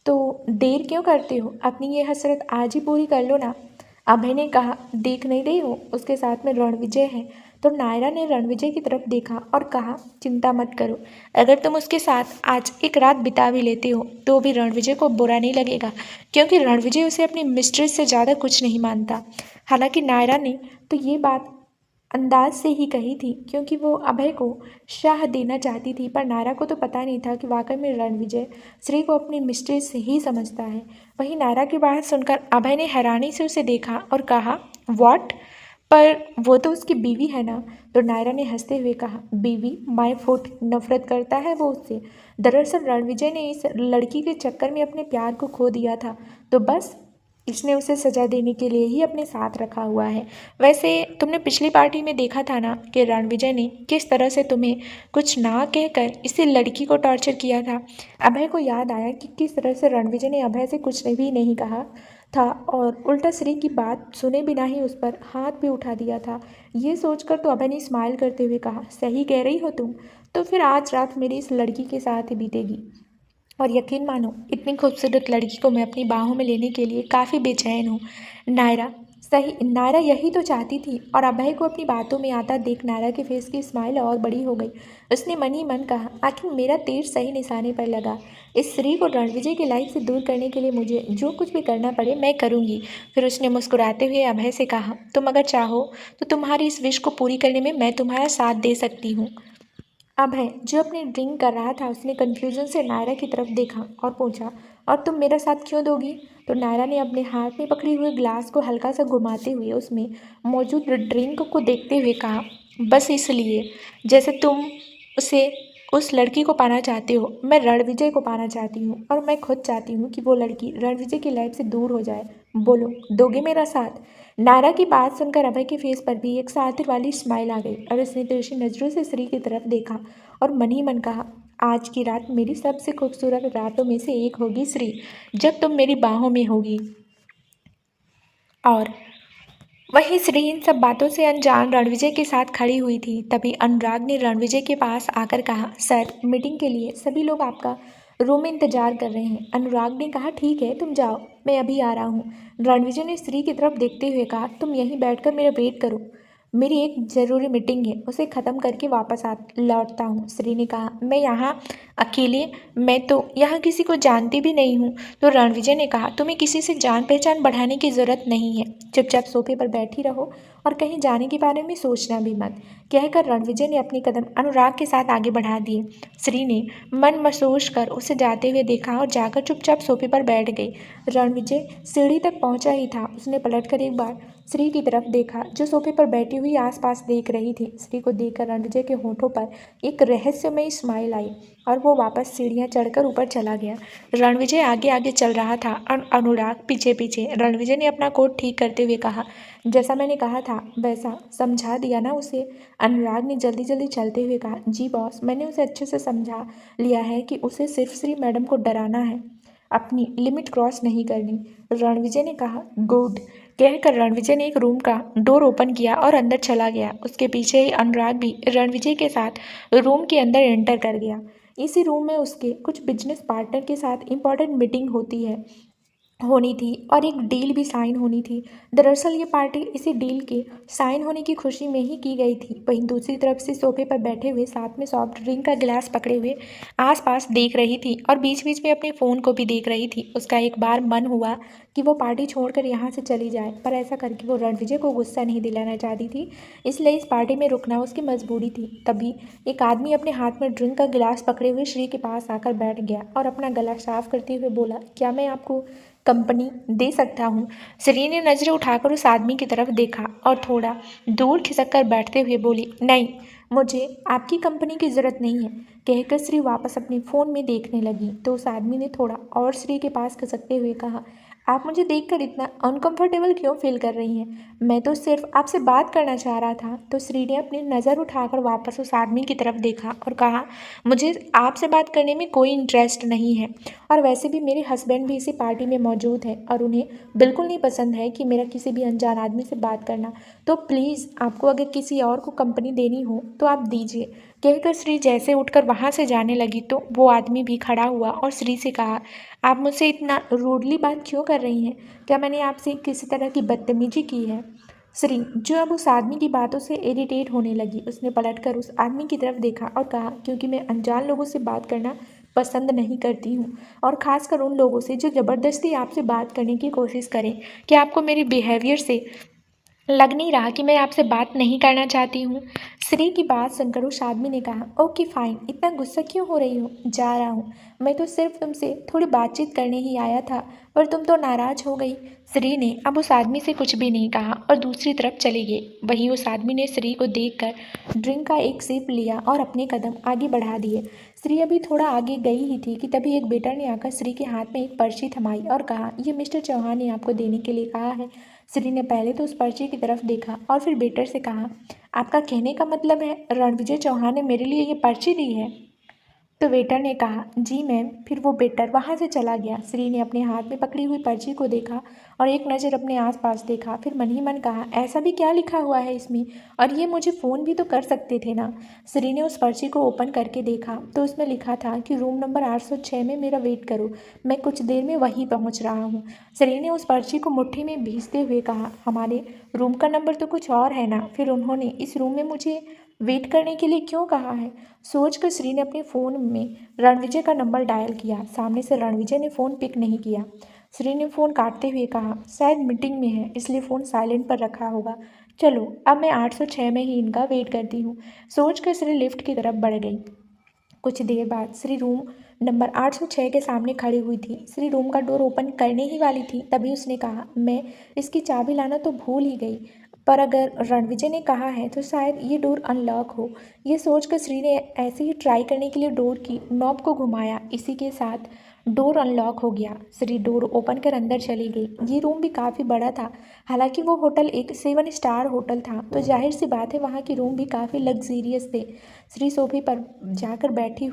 तो देर क्यों करते हो, अपनी ये हसरत आज ही पूरी कर लो ना। अभय ने कहा, देख नहीं रही हो उसके साथ में रणविजय है। तो नायरा ने रणविजय की तरफ देखा और कहा, चिंता मत करो, अगर तुम उसके साथ आज एक रात बिता भी लेते हो तो भी रणविजय को बुरा नहीं लगेगा, क्योंकि रणविजय उसे अपनी मिस्ट्रेस से ज़्यादा कुछ नहीं मानता। हालांकि नायरा ने तो ये बात अंदाज से ही कही थी क्योंकि वो अभय को शाह देना चाहती थी, पर नायरा को तो पता नहीं था कि वाकई में रणविजय श्री को अपनी मिस्ट्रेस से ही समझता है। वहीं नायरा की बात सुनकर अभय ने हैरानी से उसे देखा और कहा, व्हाट, पर वो तो उसकी बीवी है ना। तो नायरा ने हंसते हुए कहा, बीवी माय फुट, नफरत करता है वो उससे। दरअसल रणविजय ने इस लड़की के चक्कर में अपने प्यार को खो दिया था, तो बस इसने उसे सजा देने के लिए ही अपने साथ रखा हुआ है। वैसे तुमने पिछली पार्टी में देखा था ना कि रणविजय ने किस तरह से तुम्हें कुछ ना कहकर इसी लड़की को टॉर्चर किया था। अभय को याद आया कि किस तरह से रणविजय ने अभय से कुछ भी नहीं कहा था और उल्टा श्री की बात सुने बिना ही उस पर हाथ भी उठा दिया था। ये सोचकर तो अभय ने स्माइल करते हुए कहा, सही कह रही हो तुम, तो फिर आज रात मेरी इस लड़की के साथ ही बीतेगी। और यकीन मानो, इतनी खूबसूरत लड़की को मैं अपनी बाहों में लेने के लिए काफ़ी बेचैन हूँ। नायरा यही तो चाहती थी। और अभय को अपनी बातों में आता देख नायरा के फेस की स्माइल और बड़ी हो गई। उसने मन ही मन कहा, आखिर मेरा तीर सही निशाने पर लगा। इस श्री को रणविजय की लाइफ से दूर करने के लिए मुझे जो कुछ भी करना पड़े मैं करूँगी। फिर उसने मुस्कुराते हुए अभय से कहा, तुम अगर चाहो तो तुम्हारी इस विश को पूरी करने में मैं तुम्हारा साथ दे सकती हूँ। अभय जो अपनी ड्रिंक कर रहा था, उसने कन्फ्यूजन से नायरा की तरफ देखा और पूछा, और तुम मेरा साथ क्यों दोगी। तो नायरा ने अपने हाथ में पकड़ी हुए ग्लास को हल्का सा घुमाते हुए उसमें मौजूद ड्रिंक को देखते हुए कहा, बस इसलिए जैसे तुम उसे उस लड़की को पाना चाहते हो, मैं रणविजय को पाना चाहती हूँ और मैं खुद चाहती हूँ कि वो लड़की रणविजय की लाइफ से दूर हो जाए। बोलो, दोगे मेरा साथ। नायरा की बात सुनकर अभय के फेस पर भी एक सातिर वाली स्माइल आ गई और उसने तिरछी नजरों से श्री की तरफ देखा और मन ही मन कहा, आज की रात मेरी सबसे खूबसूरत रातों में से एक होगी श्री, जब तुम मेरी बाहों में होगी। और वहीं श्री इन सब बातों से अनजान रणविजय के साथ खड़ी हुई थी। तभी अनुराग ने रणविजय के पास आकर कहा, सर मीटिंग के लिए सभी लोग आपका रूम में इंतजार कर रहे हैं। अनुराग ने कहा, ठीक है तुम जाओ, मैं अभी आ रहा हूँ। रणविजय ने श्री की तरफ देखते हुए कहा, तुम यहीं बैठकर मेरा वेट करो, मेरी एक ज़रूरी मीटिंग है, उसे ख़त्म करके वापस लौटता हूँ। श्री ने कहा, मैं यहाँ अकेले, मैं तो यहाँ किसी को जानती भी नहीं हूँ। तो रणविजय ने कहा, तुम्हें किसी से जान पहचान बढ़ाने की ज़रूरत नहीं है, चुपचाप सोफे पर बैठी रहो और कहीं जाने के बारे में सोचना भी मत, कहकर रणविजय ने अपने कदम अनुराग के साथ आगे बढ़ा दिए। श्री ने मन महसूस कर उसे जाते हुए देखा और जाकर चुपचाप सोफे पर बैठ गई। रणविजय सीढ़ी तक पहुंचा ही था, उसने पलटकर एक बार श्री की तरफ देखा जो सोफे पर बैठी हुई आसपास देख रही थी। श्री को देखकर रणविजय के होठों पर एक रहस्यमयी स्माइल आई और वो वापस सीढ़ियां चढ़कर ऊपर चला गया। रणविजय आगे आगे चल रहा था और अनुराग पीछे पीछे। रणविजय ने अपना कोट ठीक करते हुए कहा, जैसा मैंने कहा था वैसा समझा दिया ना उसे? अनुराग ने जल्दी जल्दी चलते हुए कहा, जी बॉस, मैंने उसे अच्छे से समझा लिया है कि उसे सिर्फ श्री मैडम को डराना है, अपनी लिमिट क्रॉस नहीं करनी। रणविजय ने कहा, गुड, कहकर रणविजय ने एक रूम का डोर ओपन किया और अंदर चला गया। उसके पीछे ही अनुराग भी रणविजय के साथ रूम के अंदर एंटर कर गया। इसी रूम में उसके कुछ बिजनेस पार्टनर के साथ इंपॉर्टेंट मीटिंग होनी थी और एक डील भी साइन होनी थी। दरअसल ये पार्टी इसी डील के साइन होने की खुशी में ही की गई थी। वहीं दूसरी तरफ से सोफे पर बैठे हुए साथ में सॉफ्ट ड्रिंक का गिलास पकड़े हुए आसपास देख रही थी और बीच बीच में अपने फ़ोन को भी देख रही थी। उसका एक बार मन हुआ कि वो पार्टी छोड़कर यहाँ से चली जाए, पर ऐसा करके वो रणविजय को गुस्सा नहीं दिलाना चाहती थी, इसलिए इस पार्टी में रुकना उसकी मजबूरी थी। तभी एक आदमी अपने हाथ में ड्रिंक का गिलास पकड़े हुए श्री के पास आकर बैठ गया और अपना गला साफ करते हुए बोला, क्या मैं आपको कंपनी दे सकता हूँ? श्री ने नज़रें उठाकर उस आदमी की तरफ देखा और थोड़ा दूर खिसक कर बैठते हुए बोली, नहीं, मुझे आपकी कंपनी की ज़रूरत नहीं है, कहकर श्री वापस अपने फ़ोन में देखने लगी। तो उस आदमी ने थोड़ा और श्री के पास खिसकते हुए कहा, आप मुझे देखकर इतना अनकंफर्टेबल क्यों फील कर रही हैं? मैं तो सिर्फ आपसे बात करना चाह रहा था। तो श्री ने अपनी नज़र उठाकर वापस उस आदमी की तरफ देखा और कहा, मुझे आपसे बात करने में कोई इंटरेस्ट नहीं है, और वैसे भी मेरे हस्बैंड भी इसी पार्टी में मौजूद हैं और उन्हें बिल्कुल नहीं पसंद है कि मेरा किसी भी अनजान आदमी से बात करना। तो प्लीज़, आपको अगर किसी और को कंपनी देनी हो तो आप दीजिए, कहकर श्री जैसे उठकर वहाँ से जाने लगी तो वो आदमी भी खड़ा हुआ और श्री से कहा, आप मुझसे इतना रूडली बात क्यों कर रही हैं? क्या मैंने आपसे किसी तरह की बदतमीजी की है? श्री, जो अब उस आदमी की बातों से इरिटेट होने लगी, उसने पलटकर उस आदमी की तरफ देखा और कहा, क्योंकि मैं अनजान लोगों से बात करना पसंद नहीं करती हूँ, और ख़ासकर उन लोगों से जो ज़बरदस्ती आपसे बात करने की कोशिश करें। क्या आपको मेरे बिहेवियर से लग नहीं रहा कि मैं आपसे बात नहीं करना चाहती हूँ? श्री की बात सुनकर उस आदमी ने कहा, ओके फाइन, इतना गुस्सा क्यों हो रही हो? जा रहा हूँ, मैं तो सिर्फ तुमसे थोड़ी बातचीत करने ही आया था, पर तुम तो नाराज़ हो गई। श्री ने अब उस आदमी से कुछ भी नहीं कहा और दूसरी तरफ चली गई। वहीं उस आदमी ने श्री को देखकर ड्रिंक का एक सिप लिया और अपने कदम आगे बढ़ा दिए। श्री अभी थोड़ा आगे गई ही थी कि तभी एक वेटर ने आकर श्री के हाथ में एक पर्ची थमाई और कहा, ये मिस्टर चौहान ने आपको देने के लिए कहा है। श्री ने पहले तो उस पर्ची की तरफ देखा और फिर वेटर से कहा, आपका कहने का मतलब है रणविजय चौहान ने मेरे लिए ये पर्ची दी है? तो वेटर ने कहा, जी मैम। फिर वो वेटर वहाँ से चला गया। श्री ने अपने हाथ में पकड़ी हुई पर्ची को देखा और एक नज़र अपने आसपास देखा, फिर मन ही मन कहा, ऐसा भी क्या लिखा हुआ है इसमें, और ये मुझे फ़ोन भी तो कर सकते थे ना। श्री ने उस पर्ची को ओपन करके देखा तो उसमें लिखा था कि रूम नंबर 806 में मेरा वेट करो, मैं कुछ देर में वहीं पहुँच रहा हूँ। श्री ने उस पर्ची को मुट्ठी में भींचते हुए कहा, हमारे रूम का नंबर तो कुछ और है ना, फिर उन्होंने इस रूम में मुझे वेट करने के लिए क्यों कहा है? सोचकर श्री ने अपने फ़ोन में रणविजय का नंबर डायल किया। सामने से रणविजय ने फ़ोन पिक नहीं किया। श्री ने फ़ोन काटते हुए कहा, शायद मीटिंग में है इसलिए फ़ोन साइलेंट पर रखा होगा। चलो अब मैं 806 में ही इनका वेट करती हूँ। सोचकर श्री लिफ्ट की तरफ बढ़ गई। कुछ देर बाद श्री रूम नंबर 806 के सामने खड़ी हुई थी। श्री रूम का डोर ओपन करने ही वाली थी, तभी उसने कहा, मैं इसकी चाबी लाना तो भूल ही गई, पर अगर रणविजय ने कहा है तो शायद ये डोर अनलॉक हो। ये सोचकर श्री ने ऐसे ही ट्राई करने के लिए डोर की नॉब को घुमाया। इसी के साथ डोर अनलॉक हो गया। श्री डोर ओपन कर अंदर चली गई। ये रूम भी काफ़ी बड़ा था। हालांकि वो होटल एक 7 स्टार होटल था, तो जाहिर सी बात है वहाँ के रूम भी काफ़ी लग्जीरियस थे। श्री सोफे पर जाकर बैठी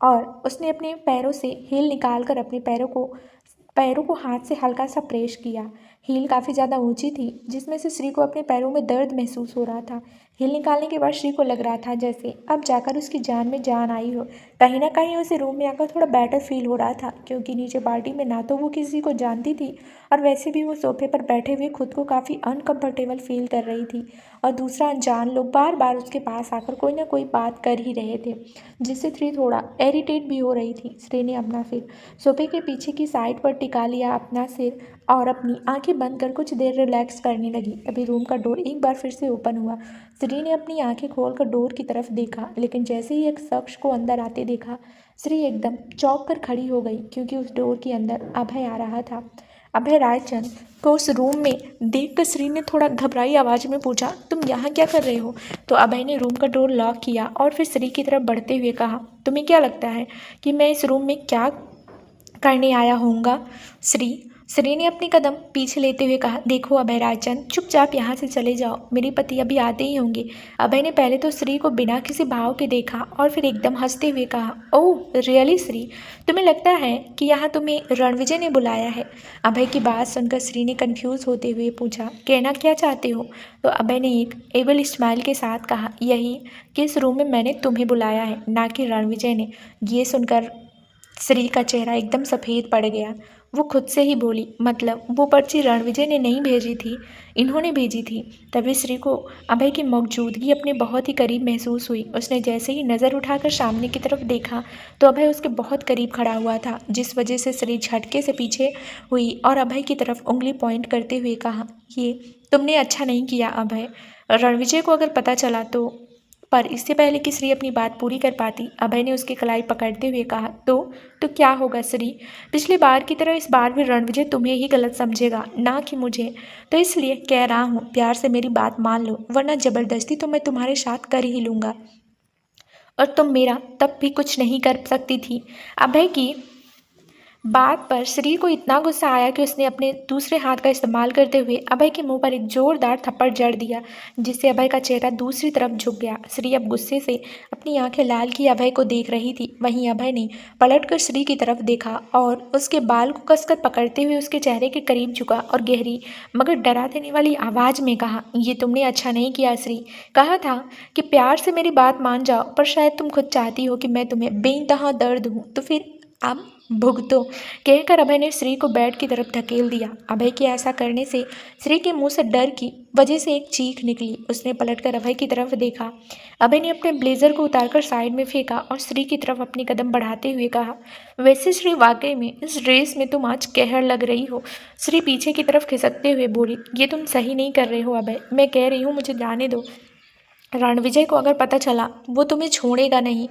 और उसने अपने पैरों से हील निकालकर अपने पैरों को हाथ से हल्का सा प्रेस किया। हील काफ़ी ज़्यादा ऊंची थी, जिसमें से श्री को अपने पैरों में दर्द महसूस हो रहा था। हील निकालने के बाद श्री को लग रहा था जैसे अब जाकर उसकी जान में जान आई हो। कहीं ना कहीं उसे रूम में आकर थोड़ा बेटर फील हो रहा था, क्योंकि नीचे पार्टी में ना तो वो किसी को जानती थी और वैसे भी वो सोफे पर बैठे हुए खुद को काफ़ी अनकंफर्टेबल फील कर रही थी, और दूसरा अनजान लोग बार बार उसके पास आकर कोई ना कोई बात कर ही रहे थे, जिससे श्री थोड़ा इरिटेट भी हो रही थी। श्री ने अपना सिर सोफे के पीछे की साइड पर टिका लिया, अपना सिर और अपनी आंखें बंद कर कुछ देर रिलैक्स करने लगी। तभी रूम का डोर एक बार फिर से ओपन हुआ। श्री ने अपनी आंखें खोलकर डोर की तरफ देखा, लेकिन जैसे ही एक शख्स को अंदर आते देखा, श्री एकदम चौंक कर खड़ी हो गई, क्योंकि उस डोर के अंदर अभय आ रहा था। अभय रायचंद को उस रूम में देखकर श्री ने थोड़ा घबराई आवाज़ में पूछा, तुम यहाँ क्या कर रहे हो? तो अभय ने रूम का डोर लॉक किया और फिर श्री की तरफ बढ़ते हुए कहा, तुम्हें क्या लगता है कि मैं इस रूम में क्या करने आया होऊंगा? श्री ने अपनी कदम पीछे लेते हुए कहा, देखो अभय रायचंद, चुपचाप यहाँ से चले जाओ, मेरे पति अभी आते ही होंगे। अभय ने पहले तो श्री को बिना किसी भाव के देखा और फिर एकदम हंसते हुए कहा, ओह रियली श्री, तुम्हें लगता है कि यहाँ तुम्हें रणविजय ने बुलाया है? अभय की बात सुनकर श्री ने कन्फ्यूज होते हुए पूछा, कहना क्या चाहते हो? तो अभय ने एक एबल स्माइल के साथ कहा, यही कि इस रूम में मैंने तुम्हें बुलाया है, ना कि रणविजय ने। ये सुनकर श्री का चेहरा एकदम सफ़ेद पड़ गया। वो खुद से ही बोली, मतलब वो पर्ची रणविजय ने नहीं भेजी थी, इन्होंने भेजी थी। तभी श्री को अभय की मौजूदगी अपने बहुत ही करीब महसूस हुई। उसने जैसे ही नज़र उठाकर सामने की तरफ देखा तो अभय उसके बहुत करीब खड़ा हुआ था, जिस वजह से श्री झटके से पीछे हुई और अभय की तरफ उंगली पॉइंट करते हुए कहा, ये तुमने अच्छा नहीं किया अभय, रणविजय को अगर पता चला तो। पर इससे पहले कि श्री अपनी बात पूरी कर पाती, अभय ने उसकी कलाई पकड़ते हुए कहा, तो क्या होगा श्री? पिछली बार की तरह इस बार भी रणविजय तुम्हें ही गलत समझेगा, ना कि मुझे। तो इसलिए कह रहा हूँ, प्यार से मेरी बात मान लो, वरना ज़बरदस्ती तो मैं तुम्हारे साथ कर ही लूँगा, और तुम मेरा तब भी कुछ नहीं कर सकती थी। अभय की बात पर श्री को इतना गुस्सा आया कि उसने अपने दूसरे हाथ का इस्तेमाल करते हुए अभय के मुंह पर एक जोरदार थप्पड़ जड़ दिया, जिससे अभय का चेहरा दूसरी तरफ झुक गया। श्री अब गुस्से से अपनी आंखें लाल किए अभय को देख रही थी। वहीं अभय ने पलटकर श्री की तरफ देखा और उसके बाल को कसकर पकड़ते हुए उसके चेहरे के करीब झुका और गहरी मगर डरा देने वाली आवाज़ में कहा, ये तुमने अच्छा नहीं किया श्री। कहा था कि प्यार से मेरी बात मान जाओ, पर शायद तुम खुद चाहती हो कि मैं तुम्हें बेइंतहा दर्द दूँ, तो फिर अब भुगतो, कहकर अभय ने श्री को बेड की तरफ धकेल दिया। अभय के ऐसा करने से श्री के मुंह से डर की वजह से एक चीख निकली। उसने पलटकर अभय की तरफ देखा। अभय ने अपने ब्लेजर को उतारकर साइड में फेंका और श्री की तरफ अपनी कदम बढ़ाते हुए कहा, वैसे श्री वाकई में इस ड्रेस में तुम आज कहर लग रही हो। श्री पीछे की तरफ खिसकते हुए बोली, ये तुम सही नहीं कर रहे हो अभय, मैं कह रही हूँ मुझे जाने दो। रणविजय को अगर पता चला वो तुम्हें छोड़ेगा नहीं।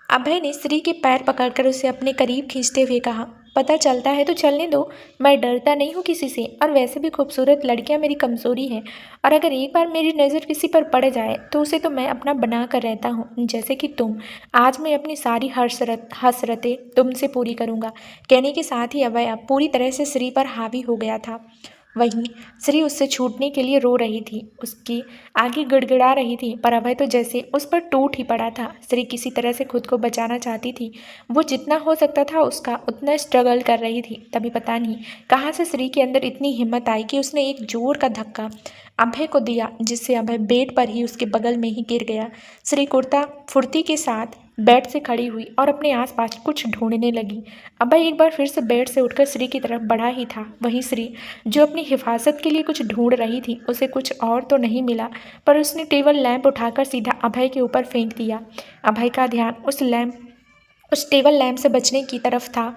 अभय ने श्री के पैर पकड़कर उसे अपने करीब खींचते हुए कहा, पता चलता है तो चलने दो, मैं डरता नहीं हूँ किसी से, और वैसे भी खूबसूरत लड़कियाँ मेरी कमज़ोरी है, और अगर एक बार मेरी नज़र किसी पर पड़ जाए तो उसे तो मैं अपना बना कर रहता हूँ, जैसे कि तुम। आज मैं अपनी सारी हसरतें तुमसे पूरी करूँगा। कहने के साथ ही अभय अब पूरी तरह से श्री पर हावी हो गया था। वहीं श्री उससे छूटने के लिए रो रही थी, उसकी आगे गिड़गिड़ा रही थी, पर अभय तो जैसे उस पर टूट ही पड़ा था। श्री किसी तरह से खुद को बचाना चाहती थी, वो जितना हो सकता था उसका उतना स्ट्रगल कर रही थी। तभी पता नहीं कहाँ से श्री के अंदर इतनी हिम्मत आई कि उसने एक जोर का धक्का अभय को दिया, जिससे अभय बेड पर ही उसके बगल में ही गिर गया। श्री कुर्ता फुर्ती के साथ बेड से खड़ी हुई और अपने आसपास कुछ ढूंढने लगी। अभय एक बार फिर से बेड से उठकर श्री की तरफ बढ़ा ही था। वहीं श्री जो अपनी हिफाजत के लिए कुछ ढूंढ रही थी, उसे कुछ और तो नहीं मिला, पर उसने टेबल लैंप उठाकर सीधा अभय के ऊपर फेंक दिया। अभय का ध्यान उस टेबल लैंप से बचने की तरफ था।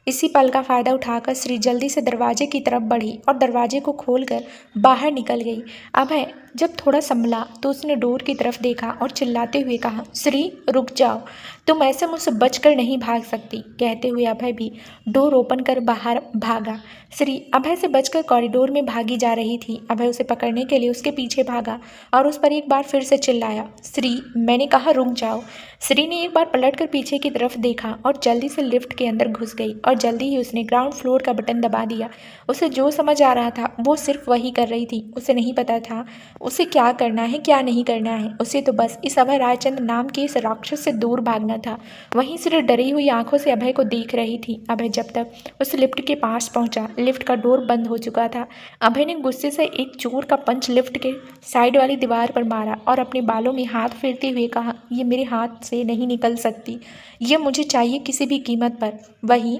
इसी पल का फ़ायदा उठाकर श्री जल्दी से दरवाजे की तरफ बढ़ी और दरवाजे को खोलकर बाहर निकल गई। अभय जब थोड़ा संभला तो उसने डोर की तरफ देखा और चिल्लाते हुए कहा, श्री रुक जाओ, तुम ऐसे मुझसे बचकर नहीं भाग सकती। कहते हुए अभय भी डोर ओपन कर बाहर भागा। श्री अभय से बचकर कॉरिडोर में भागी जा रही थी। अभय उसे पकड़ने के लिए उसके पीछे भागा और उस पर एक बार फिर से चिल्लाया, श्री मैंने कहा रुक जाओ। श्री ने एक बार पलटकर पीछे की तरफ देखा और जल्दी से लिफ्ट के अंदर घुस गई और जल्दी ही उसने ग्राउंड फ्लोर का बटन दबा दिया। उसे जो समझ आ रहा था वो सिर्फ वही कर रही थी। उसे नहीं पता था उसे क्या करना है क्या नहीं करना है। उसे तो बस इस अभय रायचंद नाम के इस राक्षस से दूर भागना था। वहीं श्री डरी हुई आंखों से अभय को देख रही थी। अभय जब तक उस लिफ्ट के पास पहुंचा, लिफ्ट का डोर बंद हो चुका था। अभय ने गुस्से से एक जोर का पंच लिफ्ट के साइड वाली दीवार पर मारा और अपने बालों में हाथ फेरते हुए कहा, ये मेरे हाथ से नहीं निकल सकती, ये मुझे चाहिए किसी भी कीमत पर। वहीं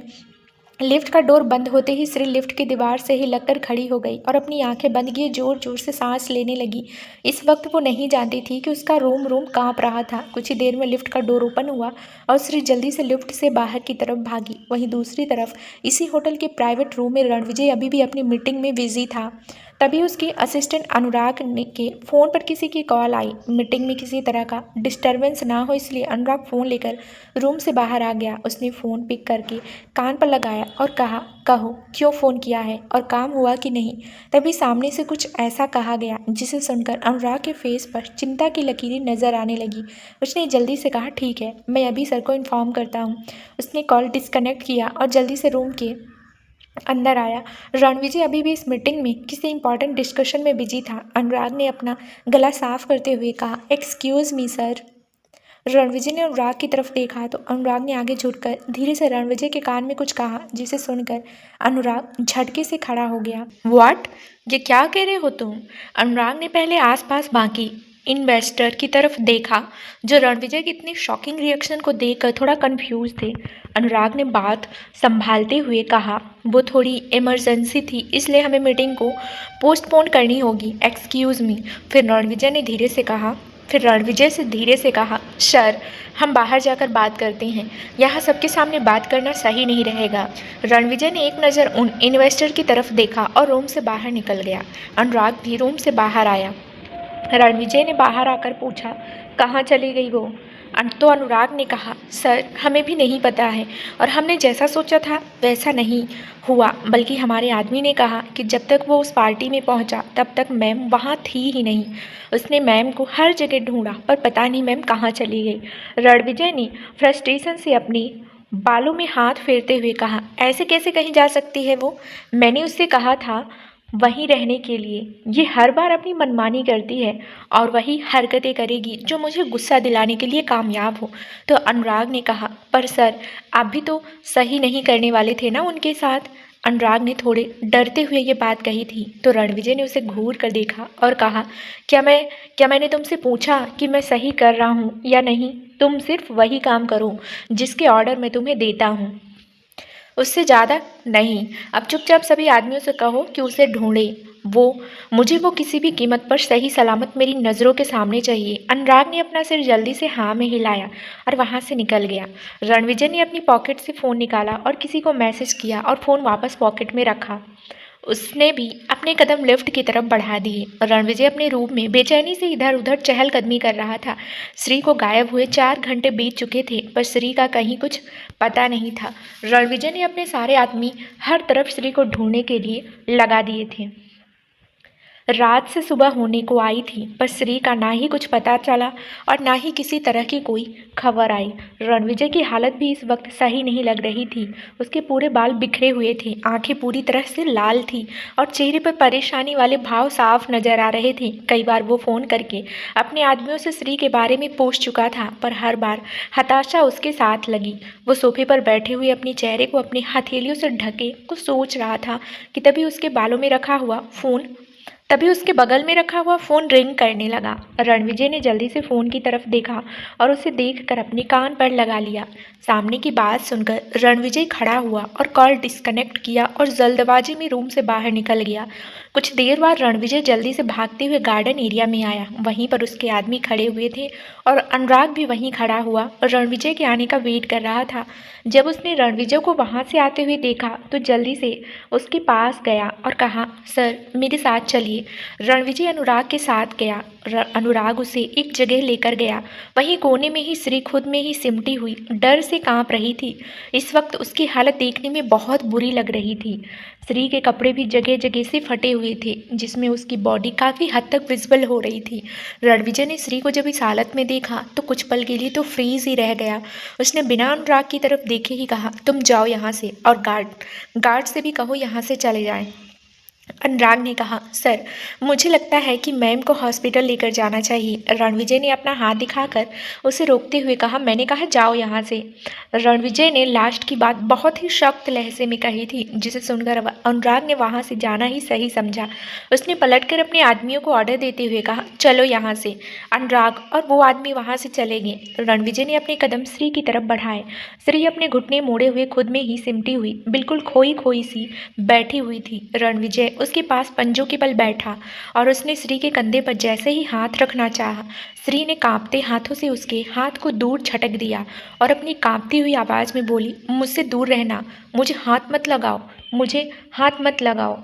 लिफ्ट का डोर बंद होते ही श्री लिफ्ट की दीवार से ही लगकर खड़ी हो गई और अपनी आंखें बंद किए जोर जोर से सांस लेने लगी। इस वक्त वो नहीं जानती थी कि उसका रोम रोम कांप रहा था। कुछ ही देर में लिफ्ट का डोर ओपन हुआ और श्री जल्दी से लिफ्ट से बाहर की तरफ भागी। वहीं दूसरी तरफ इसी होटल के प्राइवेट रूम में रणविजय अभी भी अपनी मीटिंग में बिजी था। तभी उसके असिस्टेंट अनुराग ने के फ़ोन पर किसी की कॉल आई। मीटिंग में किसी तरह का डिस्टरबेंस ना हो इसलिए अनुराग फ़ोन लेकर रूम से बाहर आ गया। उसने फ़ोन पिक करके कान पर लगाया और कहा, कहो क्यों फ़ोन किया है और काम हुआ कि नहीं। तभी सामने से कुछ ऐसा कहा गया जिसे सुनकर अनुराग के फेस पर चिंता की लकीरें नज़र आने लगी। उसने जल्दी से कहा, ठीक है, मैं अभी सर को इन्फॉर्म करता हूँ। उसने कॉल डिस्कनेक्ट किया और जल्दी से रूम के अंदर आया। रणविजय अभी भी इस मीटिंग में किसी इंपॉर्टेंट डिस्कशन में बिजी था। अनुराग ने अपना गला साफ करते हुए कहा, एक्सक्यूज़ मी सर। रणविजय ने अनुराग की तरफ देखा तो अनुराग ने आगे झुककर धीरे से रणविजय के कान में कुछ कहा, जिसे सुनकर अनुराग झटके से खड़ा हो गया। व्हाट? ये क्या कह रहे हो तुम? अनुराग ने पहले आसपास बाकी इन्वेस्टर की तरफ देखा जो रणविजय की इतनी शॉकिंग रिएक्शन को देखकर थोड़ा कंफ्यूज थे। अनुराग ने बात संभालते हुए कहा, वो थोड़ी इमरजेंसी थी इसलिए हमें मीटिंग को पोस्टपोन करनी होगी। Excuse me. फिर रणविजय से धीरे से कहा, सर हम बाहर जाकर बात करते हैं, यहाँ सबके सामने बात करना सही नहीं रहेगा। रणविजय ने एक नज़र उन इन्वेस्टर की तरफ देखा और रूम से बाहर निकल गया। अनुराग भी रूम से बाहर आया। रणविजय ने बाहर आकर पूछा, कहाँ चली गई वो? तो अनुराग ने कहा, सर हमें भी नहीं पता है और हमने जैसा सोचा था वैसा नहीं हुआ, बल्कि हमारे आदमी ने कहा कि जब तक वो उस पार्टी में पहुंचा तब तक मैम वहाँ थी ही नहीं। उसने मैम को हर जगह ढूंढा पर पता नहीं मैम कहाँ चली गई। रणविजय ने फ्रस्ट्रेशन से अपनी बालों में हाथ फेरते हुए कहा, ऐसे कैसे कहीं जा सकती है वो? मैंने उससे कहा था वहीं रहने के लिए। ये हर बार अपनी मनमानी करती है और वही हरकतें करेगी जो मुझे गुस्सा दिलाने के लिए कामयाब हो। तो अनुराग ने कहा, पर सर आप भी तो सही नहीं करने वाले थे ना उनके साथ। अनुराग ने थोड़े डरते हुए ये बात कही थी तो रणविजय ने उसे घूर कर देखा और कहा, क्या मैंने तुमसे पूछा कि मैं सही कर रहा हूँ या नहीं? तुम सिर्फ वही काम करो जिसके ऑर्डर मैं तुम्हें देता हूँ, उससे ज़्यादा नहीं। अब चुपचाप सभी आदमियों से कहो कि उसे ढूंढे। मुझे वो किसी भी कीमत पर सही सलामत मेरी नज़रों के सामने चाहिए। अनुराग ने अपना सिर जल्दी से हाँ में हिलाया और वहाँ से निकल गया। रणविजय ने अपनी पॉकेट से फ़ोन निकाला और किसी को मैसेज किया और फ़ोन वापस पॉकेट में रखा। उसने भी अपने कदम लिफ्ट की तरफ बढ़ा दिए और रणविजय अपने रूम में बेचैनी से इधर उधर चहलकदमी कर रहा था। श्री को गायब हुए 4 घंटे बीत चुके थे पर श्री का कहीं कुछ पता नहीं था। रणविजय ने अपने सारे आदमी हर तरफ श्री को ढूंढने के लिए लगा दिए थे। रात से सुबह होने को आई थी पर श्री का ना ही कुछ पता चला और ना ही किसी तरह की कोई खबर आई। रणविजय की हालत भी इस वक्त सही नहीं लग रही थी। उसके पूरे बाल बिखरे हुए थे, आंखें पूरी तरह से लाल थी और चेहरे पर परेशानी वाले भाव साफ नजर आ रहे थे। कई बार वो फ़ोन करके अपने आदमियों से श्री के बारे में पूछ चुका था पर हर बार हताशा उसके साथ लगी। वो सोफे पर बैठे हुए अपने चेहरे को अपनी हथेलियों से ढके कुछ सोच रहा था कि तभी उसके बगल में रखा हुआ फ़ोन रिंग करने लगा। रणविजय ने जल्दी से फ़ोन की तरफ देखा और उसे देखकर अपने कान पर लगा लिया। सामने की बात सुनकर रणविजय खड़ा हुआ और कॉल डिस्कनेक्ट किया और जल्दबाजी में रूम से बाहर निकल गया। कुछ देर बाद रणविजय जल्दी से भागते हुए गार्डन एरिया में आया। वहीं पर उसके आदमी खड़े हुए थे और अनुराग भी वहीं खड़ा हुआ और रणविजय के आने का वेट कर रहा था। जब उसने रणविजय को वहाँ से आते हुए देखा तो जल्दी से उसके पास गया और कहा, सर मेरे साथ चलिए। रणविजय अनुराग के साथ गया। अनुराग उसे एक जगह लेकर गया। वहीं कोने में ही श्री खुद में ही सिमटी हुई डर से कांप रही थी। इस वक्त उसकी हालत देखने में बहुत बुरी लग रही थी। श्री के कपड़े भी जगह जगह से फटे हुए थे जिसमें उसकी बॉडी काफ़ी हद तक विजिबल हो रही थी। रणविजय ने श्री को जब इस हालत में देखा तो कुछ पल के लिए तो फ्रीज ही रह गया। उसने बिना अनुराग की तरफ देखे ही कहा, तुम जाओ यहाँ से और गार्ड से भी कहो यहाँ से चले जाएं। अनुराग ने कहा, सर मुझे लगता है कि मैम को हॉस्पिटल लेकर जाना चाहिए। रणविजय ने अपना हाथ दिखाकर उसे रोकते हुए कहा, मैंने कहा जाओ यहाँ से। रणविजय ने लास्ट की बात बहुत ही सख्त लहजे में कही थी, जिसे सुनकर अनुराग ने वहाँ से जाना ही सही समझा। उसने पलटकर अपने आदमियों को ऑर्डर देते हुए कहा, चलो यहाँ से। अनुराग और वो आदमी वहाँ से चले गए। रणविजय ने अपने कदम श्री की तरफ बढ़ाए। श्री अपने घुटने मोड़े हुए खुद में ही सिमटी हुई, बिल्कुल खोई खोई सी बैठी हुई थी। रणविजय उसके पास पंजों के बल बैठा और उसने श्री के कंधे पर जैसे ही हाथ रखना चाहा, श्री ने कांपते हाथों से उसके हाथ को दूर झटक दिया और अपनी कांपती हुई आवाज़ में बोली, मुझसे दूर रहना, मुझे हाथ मत लगाओ, मुझे हाथ मत लगाओ,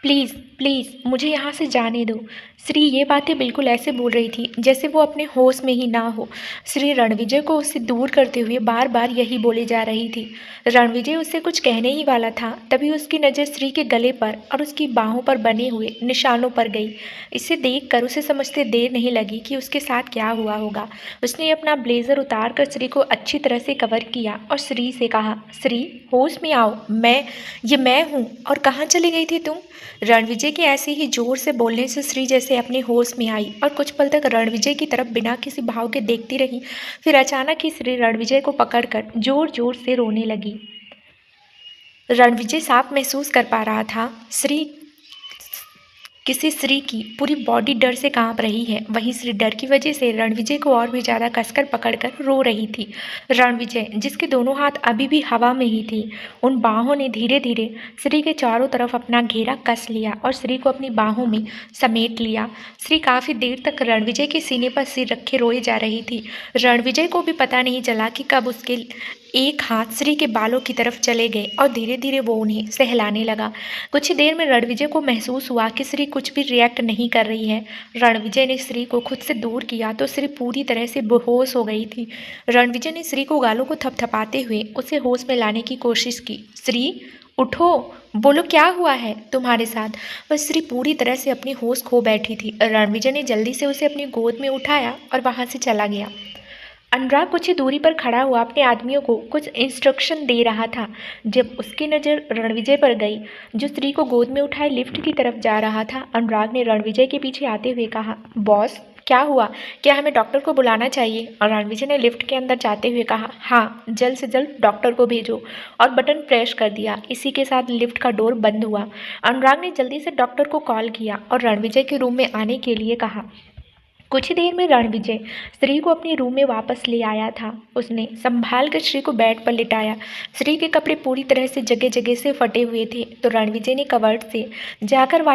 प्लीज़ प्लीज़ मुझे यहाँ से जाने दो। श्री ये बातें बिल्कुल ऐसे बोल रही थी जैसे वो अपने होश में ही ना हो। श्री रणविजय को उससे दूर करते हुए बार बार यही बोले जा रही थी। रणविजय उससे कुछ कहने ही वाला था, तभी उसकी नज़र श्री के गले पर और उसकी बाहों पर बने हुए निशानों पर गई। इसे देखकर उसे समझते देर नहीं लगी कि उसके साथ क्या हुआ होगा। उसने अपना ब्लेज़र उतार कर श्री को अच्छी तरह से कवर किया और श्री से कहा, श्री होश में आओ, मैं हूँ, और कहाँ चली गई थी तुम? रणविजय के ऐसे ही जोर से बोलने से श्री जैसे अपने होश में आई और कुछ पल तक रणविजय की तरफ बिना किसी भाव के देखती रही। फिर अचानक ही श्री रणविजय को पकड़कर जोर जोर से रोने लगी। रणविजय साफ महसूस कर पा रहा था श्री की पूरी बॉडी डर से कांप रही है। वहीं श्री डर की वजह से रणविजय को और भी ज़्यादा कसकर पकड़कर रो रही थी। रणविजय, जिसके दोनों हाथ अभी भी हवा में ही थे, उन बाहों ने धीरे धीरे श्री के चारों तरफ अपना घेरा कस लिया और श्री को अपनी बाहों में समेट लिया। श्री काफ़ी देर तक रणविजय के सीने पर सिर रखे रोए जा रही थी। रणविजय को भी पता नहीं चला कि कब उसके एक हाथ श्री के बालों की तरफ चले गए और धीरे धीरे वो उन्हें सहलाने लगा। कुछ ही देर में रणविजय को महसूस हुआ कि श्री कुछ भी रिएक्ट नहीं कर रही है। रणविजय ने श्री को खुद से दूर किया तो श्री पूरी तरह से बेहोश हो गई थी। रणविजय ने श्री को गालों को थपथपाते हुए उसे होश में लाने की कोशिश की। श्री उठो, बोलो क्या हुआ है तुम्हारे साथ? बस श्री पूरी तरह से अपनी होश खो बैठी थी। रणविजय ने जल्दी से उसे अपनी गोद में उठाया और वहाँ से चला गया। अनुराग कुछ ही दूरी पर खड़ा हुआ अपने आदमियों को कुछ इंस्ट्रक्शन दे रहा था जब उसकी नज़र रणविजय पर गई, जो स्त्री को गोद में उठाए लिफ्ट की तरफ जा रहा था। अनुराग ने रणविजय के पीछे आते हुए कहा, बॉस क्या हुआ, क्या हमें डॉक्टर को बुलाना चाहिए? और रणविजय ने लिफ्ट के अंदर जाते हुए कहा, हाँ जल्द से जल्द डॉक्टर को भेजो, और बटन प्रेस कर दिया। इसी के साथ लिफ्ट का डोर बंद हुआ। अनुराग ने जल्दी से डॉक्टर को कॉल किया और रणविजय के रूम में आने के लिए कहा। कुछ ही देर में रणविजय श्री को अपने रूम में वापस ले आया था। उसने संभाल कर श्री को बेड पर लिटाया। श्री के कपड़े पूरी तरह से जगह जगह से फटे हुए थे, तो रणविजय ने कवर्ट से जाकर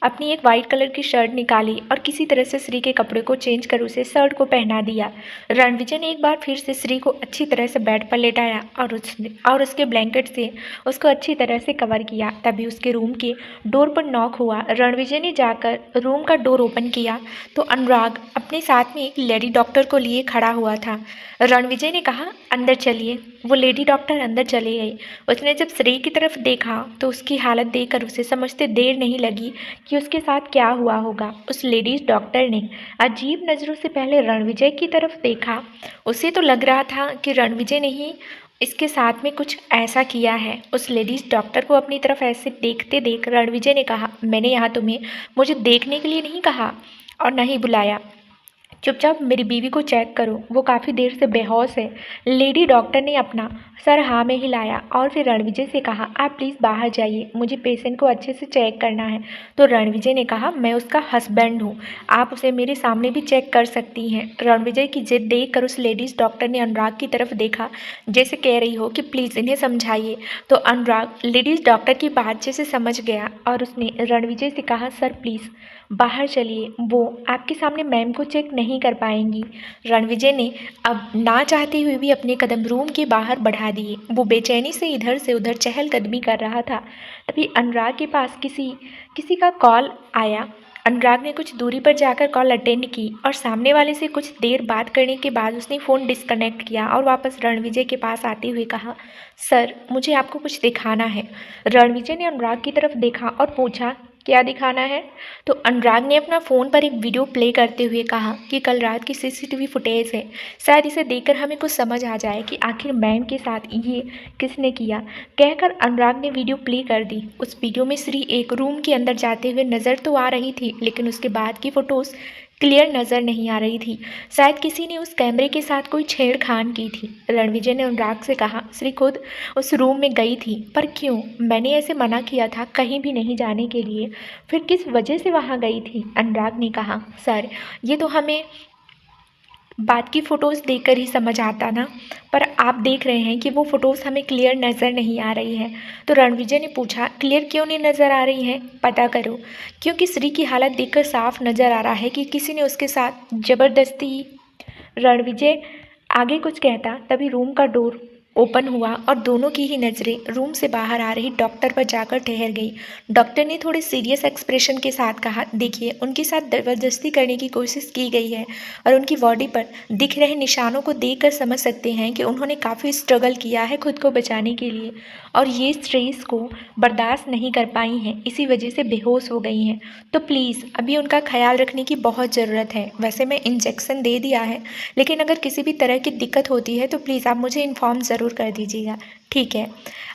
अपनी एक वाइट कलर की शर्ट निकाली और किसी तरह से श्री के कपड़े को चेंज कर उसे शर्ट को पहना दिया। रणविजय ने एक बार फिर से श्री को अच्छी तरह से बेड पर लेटाया और उसके ब्लैंकेट से उसको अच्छी तरह से कवर किया। तभी उसके रूम के डोर पर नॉक हुआ। रणविजय ने जाकर रूम का डोर ओपन किया तो अनुराग अपने साथ में एक लेडी डॉक्टर को लिए खड़ा हुआ था। रणविजय ने कहा, अंदर चलिए। वो लेडी डॉक्टर अंदर चली गई। उसने जब श्री की तरफ देखा तो उसकी हालत देखकर उसे समझते देर नहीं लगी कि उसके साथ क्या हुआ होगा। उस लेडीज डॉक्टर ने अजीब नज़रों से पहले रणविजय की तरफ देखा। उसे तो लग रहा था कि रणविजय ने ही इसके साथ में कुछ ऐसा किया है। उस लेडीज डॉक्टर को अपनी तरफ ऐसे देखते देख रणविजय ने कहा, मैंने यहाँ तुम्हें मुझे देखने के लिए नहीं कहा और न ही बुलाया। चुपचाप मेरी बीवी को चेक करो, वो काफ़ी देर से बेहोश है। लेडी डॉक्टर ने अपना सर हाँ में हिलाया और फिर रणविजय से कहा, आप प्लीज़ बाहर जाइए, मुझे पेशेंट को अच्छे से चेक करना है। तो रणविजय ने कहा, मैं उसका हस्बैंड हूँ, आप उसे मेरे सामने भी चेक कर सकती हैं। रणविजय की जिद देखकर उस लेडीज़ डॉक्टर ने अनुराग की तरफ देखा, जैसे कह रही हो कि प्लीज़ इन्हें समझाइए। तो अनुराग लेडीज़ डॉक्टर की बात जैसे समझ गया और उसने रणविजय से कहा, सर प्लीज़ बाहर चलिए, वो आपके सामने मैम को चेक नहीं कर पाएंगी। रणविजय ने अब ना चाहते हुए भी अपने कदम रूम के बाहर बढ़ा दिए। वो बेचैनी से इधर से उधर चहलकदमी कर रहा था। तभी अनुराग के पास किसी का कॉल आया। अनुराग ने कुछ दूरी पर जाकर कॉल अटेंड की और सामने वाले से कुछ देर बात करने के बाद उसने फ़ोन डिस्कनेक्ट किया और वापस रणविजय के पास आते हुए कहा, सर मुझे आपको कुछ दिखाना है। रणविजय ने अनुराग की तरफ देखा और पूछा, क्या दिखाना है? तो अनुराग ने अपना फ़ोन पर एक वीडियो प्ले करते हुए कहा कि कल रात की सीसीटीवी फुटेज है, शायद इसे देखकर हमें कुछ समझ आ जाए कि आखिर मैम के साथ ये किसने किया। कहकर अनुराग ने वीडियो प्ले कर दी। उस वीडियो में श्री एक रूम के अंदर जाते हुए नज़र तो आ रही थी, लेकिन उसके बाद की फ़ोटोज़ क्लियर नज़र नहीं आ रही थी। शायद किसी ने उस कैमरे के साथ कोई छेड़खानी की थी। रणविजय ने अनुराग से कहा, श्री खुद उस रूम में गई थी, पर क्यों? मैंने ऐसे मना किया था कहीं भी नहीं जाने के लिए, फिर किस वजह से वहाँ गई थी? अनुराग ने कहा, सर ये तो हमें बाद की फ़ोटोज़ देखकर ही समझ आता ना, पर आप देख रहे हैं कि वो फ़ोटोज़ हमें क्लियर नज़र नहीं आ रही है। तो रणविजय ने पूछा, क्लियर क्यों नहीं नज़र आ रही हैं? पता करो, क्योंकि श्री की हालत देखकर साफ नज़र आ रहा है कि किसी ने उसके साथ ज़बरदस्ती। रणविजय आगे कुछ कहता तभी रूम का डोर ओपन हुआ और दोनों की ही नज़रें रूम से बाहर आ रही डॉक्टर पर जाकर ठहर गई। डॉक्टर ने थोड़े सीरियस एक्सप्रेशन के साथ कहा, देखिए उनके साथ ज़बरदस्ती करने की कोशिश की गई है और उनकी बॉडी पर दिख रहे निशानों को देखकर समझ सकते हैं कि उन्होंने काफ़ी स्ट्रगल किया है खुद को बचाने के लिए और ये स्ट्रेस को बर्दाश्त नहीं कर पाई हैं, इसी वजह से बेहोश हो गई हैं। तो प्लीज़ अभी उनका ख्याल रखने की बहुत ज़रूरत है। वैसे मैं इंजेक्शन दे दिया है, लेकिन अगर किसी भी तरह की दिक्कत होती है तो प्लीज़ आप मुझे इन्फॉर्म ज़रूर कर दीजिएगा। ठीक है,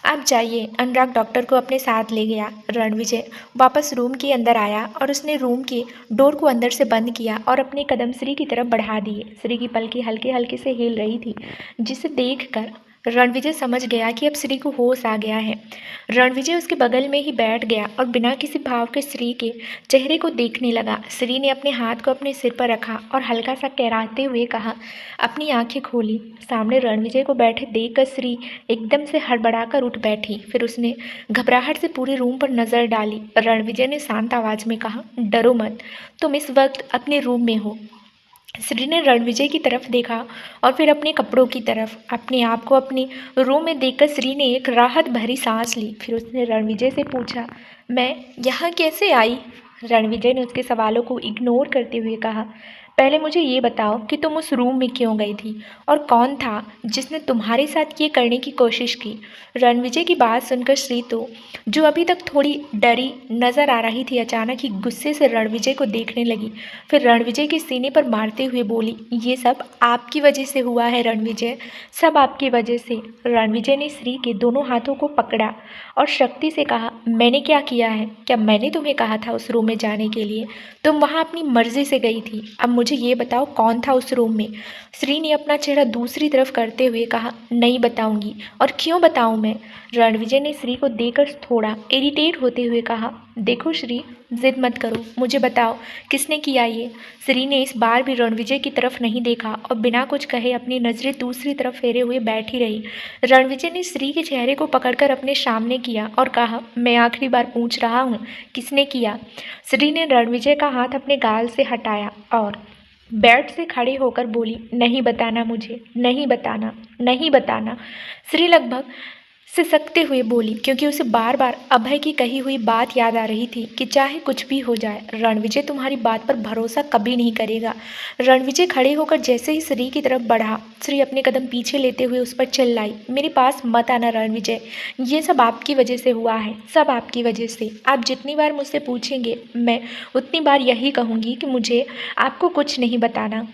आप जाइए। अनुराग डॉक्टर को अपने साथ ले गया। रणविजय वापस रूम के अंदर आया और उसने रूम के डोर को अंदर से बंद किया और अपने कदम श्री की तरफ बढ़ा दिए। श्री की पलकें हल्के हल्के से हिल रही थी, जिसे देखकर रणविजय समझ गया कि अब श्री को होश आ गया है। रणविजय उसके बगल में ही बैठ गया और बिना किसी भाव के श्री के चेहरे को देखने लगा। श्री ने अपने हाथ को अपने सिर पर रखा और हल्का सा कहराते हुए कहा, अपनी आंखें खोली। सामने रणविजय को बैठे देखकर श्री एकदम से हड़बड़ाकर उठ बैठी। फिर उसने घबराहट से पूरे रूम पर नज़र डाली। रणविजय ने शांत आवाज़ में कहा, डरो मत, तुम इस वक्त अपने रूम में हो। श्री ने रणविजय की तरफ देखा और फिर अपने कपड़ों की तरफ। अपने आप को अपने रूम में देखकर श्री ने एक राहत भरी सांस ली। फिर उसने रणविजय से पूछा, मैं यहाँ कैसे आई? रणविजय ने उसके सवालों को इग्नोर करते हुए कहा, पहले मुझे ये बताओ कि तुम उस रूम में क्यों गई थी और कौन था जिसने तुम्हारे साथ ये करने की कोशिश की? रणविजय की बात सुनकर श्री तो, जो अभी तक थोड़ी डरी नज़र आ रही थी, अचानक ही गुस्से से रणविजय को देखने लगी। फिर रणविजय के सीने पर मारते हुए बोली, ये सब आपकी वजह से हुआ है रणविजय, सब आपकी वजह से। रणविजय ने श्री के दोनों हाथों को पकड़ा और शक्ति से कहा, मैंने क्या किया है? क्या मैंने तुम्हें कहा था उस रूम में जाने के लिए? तुम वहाँ अपनी मर्जी से गई थी। अब मुझे ये बताओ कौन था उस रूम में? श्री ने अपना चेहरा दूसरी तरफ करते हुए कहा, नहीं बताऊंगी। और क्यों बताऊं मैं? रणविजय ने श्री को देखकर थोड़ा इरिटेट होते हुए कहा, देखो श्री, जिद मत करो, मुझे बताओ किसने किया ये? श्री ने इस बार भी रणविजय की तरफ नहीं देखा और बिना कुछ कहे अपनी नज़रें दूसरी तरफ फेरे हुए बैठी रही। रणविजय ने श्री के चेहरे को पकड़कर अपने सामने किया और कहा, मैं आखिरी बार पूछ रहा हूँ, किसने किया? श्री ने रणविजय का हाथ अपने गाल से हटाया और बेड से खड़े होकर बोली, नहीं बताना मुझे, नहीं बताना, नहीं बताना। श्री लगभग सिसकते हुए बोली, क्योंकि उसे बार बार अभय की कही हुई बात याद आ रही थी कि चाहे कुछ भी हो जाए, रणविजय तुम्हारी बात पर भरोसा कभी नहीं करेगा। रणविजय खड़े होकर जैसे ही श्री की तरफ बढ़ा, श्री अपने कदम पीछे लेते हुए उस पर चिल्लाई, मेरे पास मत आना रणविजय, ये सब आपकी वजह से हुआ है, सब आपकी वजह से। आप जितनी बार मुझसे पूछेंगे मैं उतनी बार यही कहूँगी कि मुझे आपको कुछ नहीं बताना,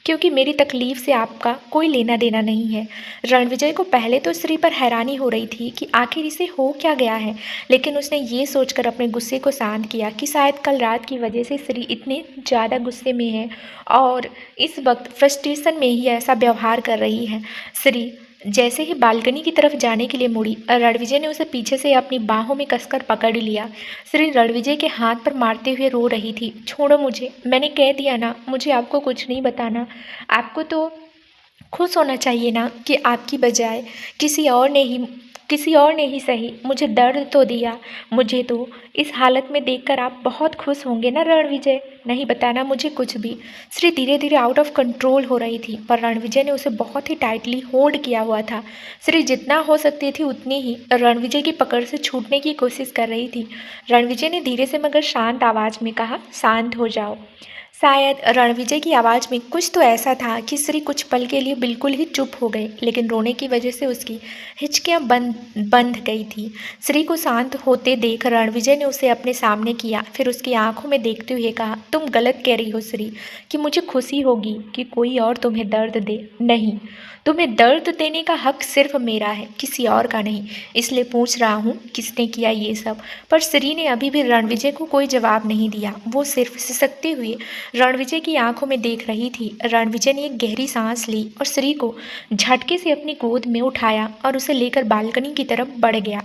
क्योंकि मेरी तकलीफ़ से आपका कोई लेना देना नहीं है। रणविजय को पहले तो श्री पर हैरानी हो रही थी कि आखिर इसे हो क्या गया है, लेकिन उसने ये सोचकर अपने गुस्से को शांत किया कि शायद कल रात की वजह से श्री इतने ज़्यादा गुस्से में है और इस वक्त फ्रस्ट्रेशन में ही ऐसा व्यवहार कर रही है। श्री जैसे ही बालकनी की तरफ जाने के लिए मुड़ी, रणविजय ने उसे पीछे से अपनी बाहों में कसकर पकड़ लिया। श्री रणविजय के हाथ पर मारते हुए रो रही थी, छोड़ो मुझे, मैंने कह दिया ना, मुझे आपको कुछ नहीं बताना। आपको तो खुश होना चाहिए ना कि आपकी बजाय किसी और ने ही सही मुझे दर्द तो दिया। मुझे तो इस हालत में देखकर आप बहुत खुश होंगे ना रणविजय। नहीं बताना मुझे कुछ भी। श्री धीरे धीरे आउट ऑफ कंट्रोल हो रही थी, पर रणविजय ने उसे बहुत ही टाइटली होल्ड किया हुआ था। श्री जितना हो सकती थी उतनी ही रणविजय की पकड़ से छूटने की कोशिश कर रही थी। रणविजय ने धीरे से मगर शांत आवाज़ में कहा, शांत हो जाओ। शायद रणविजय की आवाज़ में कुछ तो ऐसा था कि श्री कुछ पल के लिए बिल्कुल ही चुप हो गए, लेकिन रोने की वजह से उसकी हिचकियां बंद बंध गई थी। श्री को शांत होते देख रणविजय ने उसे अपने सामने किया, फिर उसकी आंखों में देखते हुए कहा, तुम गलत कह रही हो श्री कि मुझे खुशी होगी कि कोई और तुम्हें दर्द दे। नहीं, तुम्हें दर्द देने का हक सिर्फ मेरा है, किसी और का नहीं। इसलिए पूछ रहा हूँ किसने किया ये सब। पर श्री ने अभी भी रणविजय को कोई जवाब नहीं दिया। वो सिर्फ सिसकते हुए रणविजय की आंखों में देख रही थी। रणविजय ने एक गहरी सांस ली और श्री को झटके से अपनी गोद में उठाया और उसे लेकर बालकनी की तरफ बढ़ गया।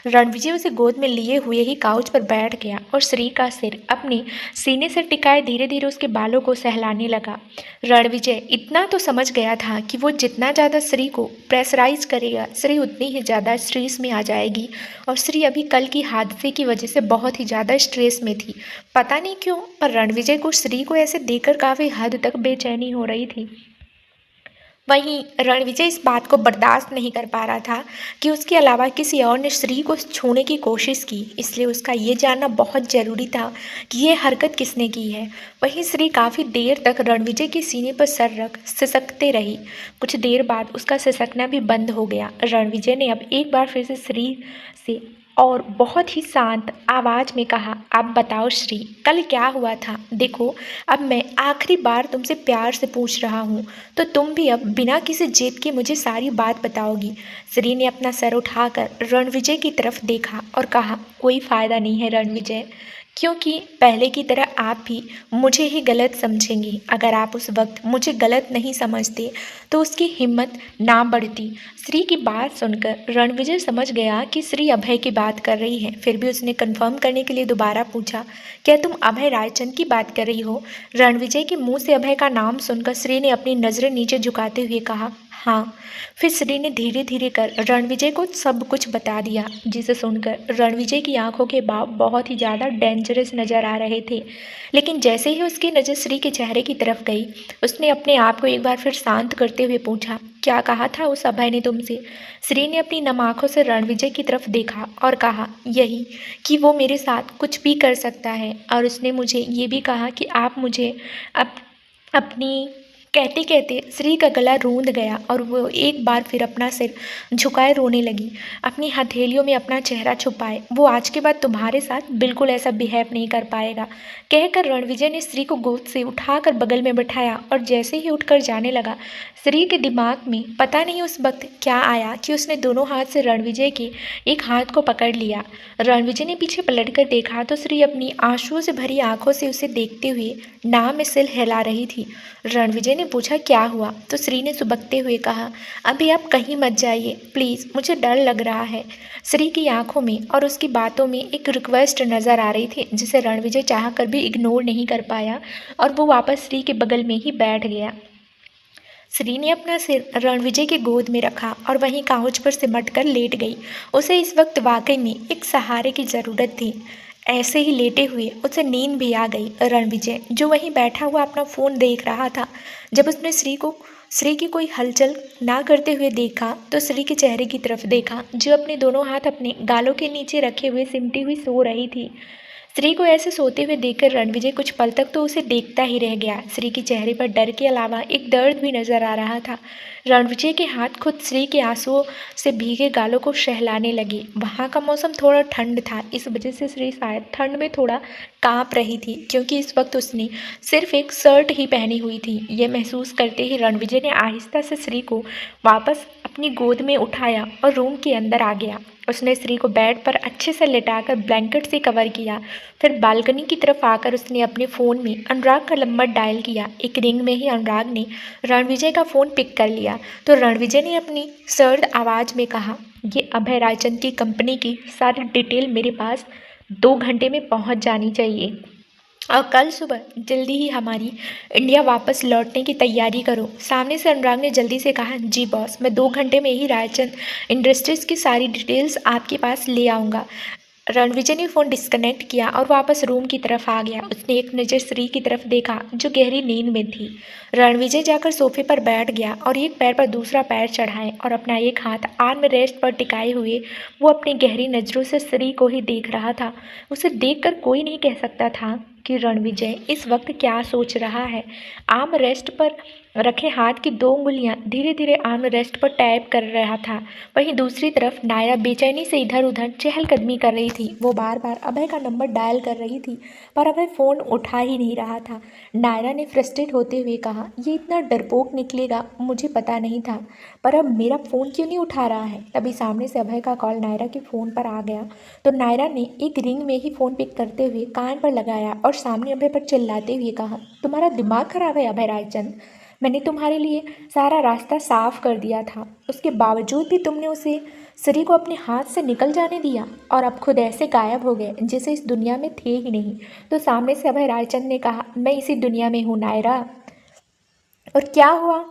रणविजय उसे गोद में लिए हुए ही काउच पर बैठ गया और श्री का सिर अपने सीने से टिकाए धीरे धीरे उसके बालों को सहलाने लगा। रणविजय इतना तो समझ गया था कि वो जितना ज़्यादा श्री को प्रेशराइज करेगा, श्री उतनी ही ज़्यादा स्ट्रेस में आ जाएगी। और श्री अभी कल की हादसे की वजह से बहुत ही ज़्यादा स्ट्रेस में थी। पता नहीं क्यों, पर रणविजय को श्री को ऐसे देखकर काफ़ी हद तक बेचैनी हो रही थी। वहीं रणविजय इस बात को बर्दाश्त नहीं कर पा रहा था कि उसके अलावा किसी और ने श्री को छूने की कोशिश की, इसलिए उसका ये जानना बहुत ज़रूरी था कि ये हरकत किसने की है। वहीं श्री काफ़ी देर तक रणविजय के सीने पर सर रख सिसकते रही। कुछ देर बाद उसका सिसकना भी बंद हो गया। रणविजय ने अब एक बार फिर से श्री से और बहुत ही शांत आवाज़ में कहा, आप बताओ श्री, कल क्या हुआ था। देखो, अब मैं आखिरी बार तुमसे प्यार से पूछ रहा हूँ, तो तुम भी अब बिना किसी जिद के मुझे सारी बात बताओगी। श्री ने अपना सर उठाकर रणविजय की तरफ देखा और कहा, कोई फ़ायदा नहीं है रणविजय, क्योंकि पहले की तरह आप भी मुझे ही गलत समझेंगे। अगर आप उस वक्त मुझे गलत नहीं समझते तो उसकी हिम्मत ना बढ़ती। श्री की बात सुनकर रणविजय समझ गया कि श्री अभय की बात कर रही है। फिर भी उसने कंफर्म करने के लिए दोबारा पूछा, क्या तुम अभय रायचंद की बात कर रही हो। रणविजय के मुंह से अभय का नाम सुनकर श्री ने अपनी नज़रें नीचे झुकाते हुए कहा, हाँ। फिर श्री ने धीरे धीरे कर रणविजय को सब कुछ बता दिया, जिसे सुनकर रणविजय की आंखों के भाव बहुत ही ज़्यादा डेंजरस नज़र आ रहे थे। लेकिन जैसे ही उसकी नज़र श्री के चेहरे की तरफ गई, उसने अपने आप को एक बार फिर शांत करते हुए पूछा, क्या कहा था उस अभय ने तुमसे। श्री ने अपनी नम आंखों से रणविजय की तरफ देखा और कहा, यही कि वो मेरे साथ कुछ भी कर सकता है। और उसने मुझे ये भी कहा कि आप मुझे अपनी कहते कहते श्री का गला रूंध गया और वो एक बार फिर अपना सिर झुकाए रोने लगी, अपनी हथेलियों में अपना चेहरा छुपाए। वो आज के बाद तुम्हारे साथ बिल्कुल ऐसा बिहेव नहीं कर पाएगा, कहकर रणविजय ने श्री को गोद से उठाकर बगल में बैठाया और जैसे ही उठकर जाने लगा, श्री के दिमाग में पता नहीं उस वक्त क्या आया कि उसने दोनों हाथ से रणविजय के एक हाथ को पकड़ लिया। रणविजय ने पीछे पलटकर देखा तो श्री अपनी आंसुओं से भरी आंखों से उसे देखते हुए नाव में सिर हिला रही थी। रणविजय ने पूछा, क्या हुआ। तो श्री ने सुबकते हुए कहा, अभी आप कहीं मत जाइए प्लीज़, मुझे डर लग रहा है। श्री की आंखों में और उसकी बातों में एक रिक्वेस्ट नज़र आ रही थी, जिसे रणविजय चाह कर भी इग्नोर नहीं कर पाया और वो वापस श्री के बगल में ही बैठ गया। श्री ने अपना सिर रणविजय के गोद में रखा और वहीं काउच पर सिमट कर लेट गई। उसे इस वक्त वाकई में एक सहारे की ज़रूरत थी। ऐसे ही लेटे हुए उसे नींद भी आ गई। रणविजय जो वहीं बैठा हुआ अपना फ़ोन देख रहा था, जब उसने श्री की कोई हलचल ना करते हुए देखा तो श्री के चेहरे की तरफ देखा, जो अपने दोनों हाथ अपने गालों के नीचे रखे हुए सिमटी हुई सो रही थी। श्री को ऐसे सोते हुए देखकर रणविजय कुछ पल तक तो उसे देखता ही रह गया। श्री के चेहरे पर डर के अलावा एक दर्द भी नजर आ रहा था। रणविजय के हाथ खुद श्री के आंसुओं से भीगे गालों को सहलाने लगे। वहाँ का मौसम थोड़ा ठंड था, इस वजह से श्री शायद ठंड में थोड़ा कांप रही थी, क्योंकि इस वक्त उसने सिर्फ एक शर्ट ही पहनी हुई थी। ये महसूस करते ही रणविजय ने आहिस्ता से श्री को वापस अपनी गोद में उठाया और रूम के अंदर आ गया। उसने श्री को बेड पर अच्छे से लेटाकर ब्लैंकेट से कवर किया। फिर बालकनी की तरफ आकर उसने अपने फ़ोन में अनुराग का नंबर डायल किया। एक रिंग में ही अनुराग ने रणविजय का फ़ोन पिक कर लिया तो रणविजय ने अपनी सर्द आवाज़ में कहा, ये अभय रायचंद की कंपनी की सारी डिटेल मेरे पास 2 घंटे में पहुंच जानी चाहिए और कल सुबह जल्दी ही हमारी इंडिया वापस लौटने की तैयारी करो। सामने से अनुराग ने जल्दी से कहा, जी बॉस, मैं 2 घंटे में ही रायचंद इंडस्ट्रीज़ की सारी डिटेल्स आपके पास ले आऊँगा। रणविजय ने फ़ोन डिस्कनेक्ट किया और वापस रूम की तरफ आ गया। उसने एक नज़र श्री की तरफ देखा, जो गहरी नींद में थी। रणविजय जाकर सोफे पर बैठ गया और एक पैर पर दूसरा पैर चढ़ाए और अपना एक हाथ आर्म रेस्ट पर टिकाए हुए वो अपनी गहरी नज़रों से श्री को ही देख रहा था। उसे देखकर कोई नहीं कह सकता था कि रणविजय इस वक्त क्या सोच रहा है। आर्म रेस्ट पर रखे हाथ की 2 उंगलियां धीरे धीरे आर्म रेस्ट पर टैप कर रहा था। वहीं दूसरी तरफ नायरा बेचैनी से इधर उधर चहलकदमी कर रही थी। वो बार बार अभय का नंबर डायल कर रही थी पर अभय फ़ोन उठा ही नहीं रहा था। नायरा ने फ्रस्ट्रेट होते हुए कहा, ये इतना डरपोक निकलेगा मुझे पता नहीं था, पर अब मेरा फ़ोन क्यों नहीं उठा रहा है। तभी सामने से अभय का कॉल नायरा के फ़ोन पर आ गया तो नायरा ने एक रिंग में ही फ़ोन पिक करते हुए कान पर लगाया और सामने अभय पर चिल्लाते हुए कहा, तुम्हारा दिमाग खराब है अभय रायचंद। मैंने तुम्हारे लिए सारा रास्ता साफ कर दिया था, उसके बावजूद भी तुमने उसे श्री को अपने हाथ से निकल जाने दिया और अब खुद ऐसे गायब हो गए जैसे इस दुनिया में थे ही नहीं। तो सामने से अभय रायचंद ने कहा, मैं इसी दुनिया में हूँ नायरा। और क्या हुआ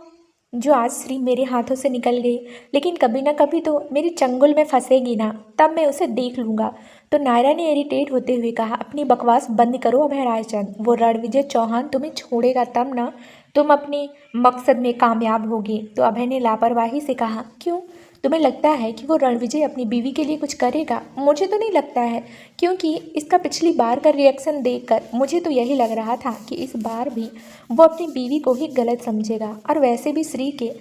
जो आज श्री मेरे हाथों से निकल गई, लेकिन कभी ना कभी तो मेरी चंगुल में फंसेगी ना, तब मैं उसे देख लूँगा। तो नायरा ने इरिटेट होते हुए कहा, अपनी बकवास बंद करो अभय रायचंद। वो रणविजय चौहान तुम्हें छोड़ेगा तब ना तुम अपने मकसद में कामयाब होगे। तो अभय ने लापरवाही से कहा, क्यों, तुम्हें लगता है कि वो रणविजय अपनी बीवी के लिए कुछ करेगा? मुझे तो नहीं लगता है, क्योंकि इसका पिछली बार का रिएक्शन देखकर मुझे तो यही लग रहा था कि इस बार भी वो अपनी बीवी को ही गलत समझेगा। और वैसे भी श्री के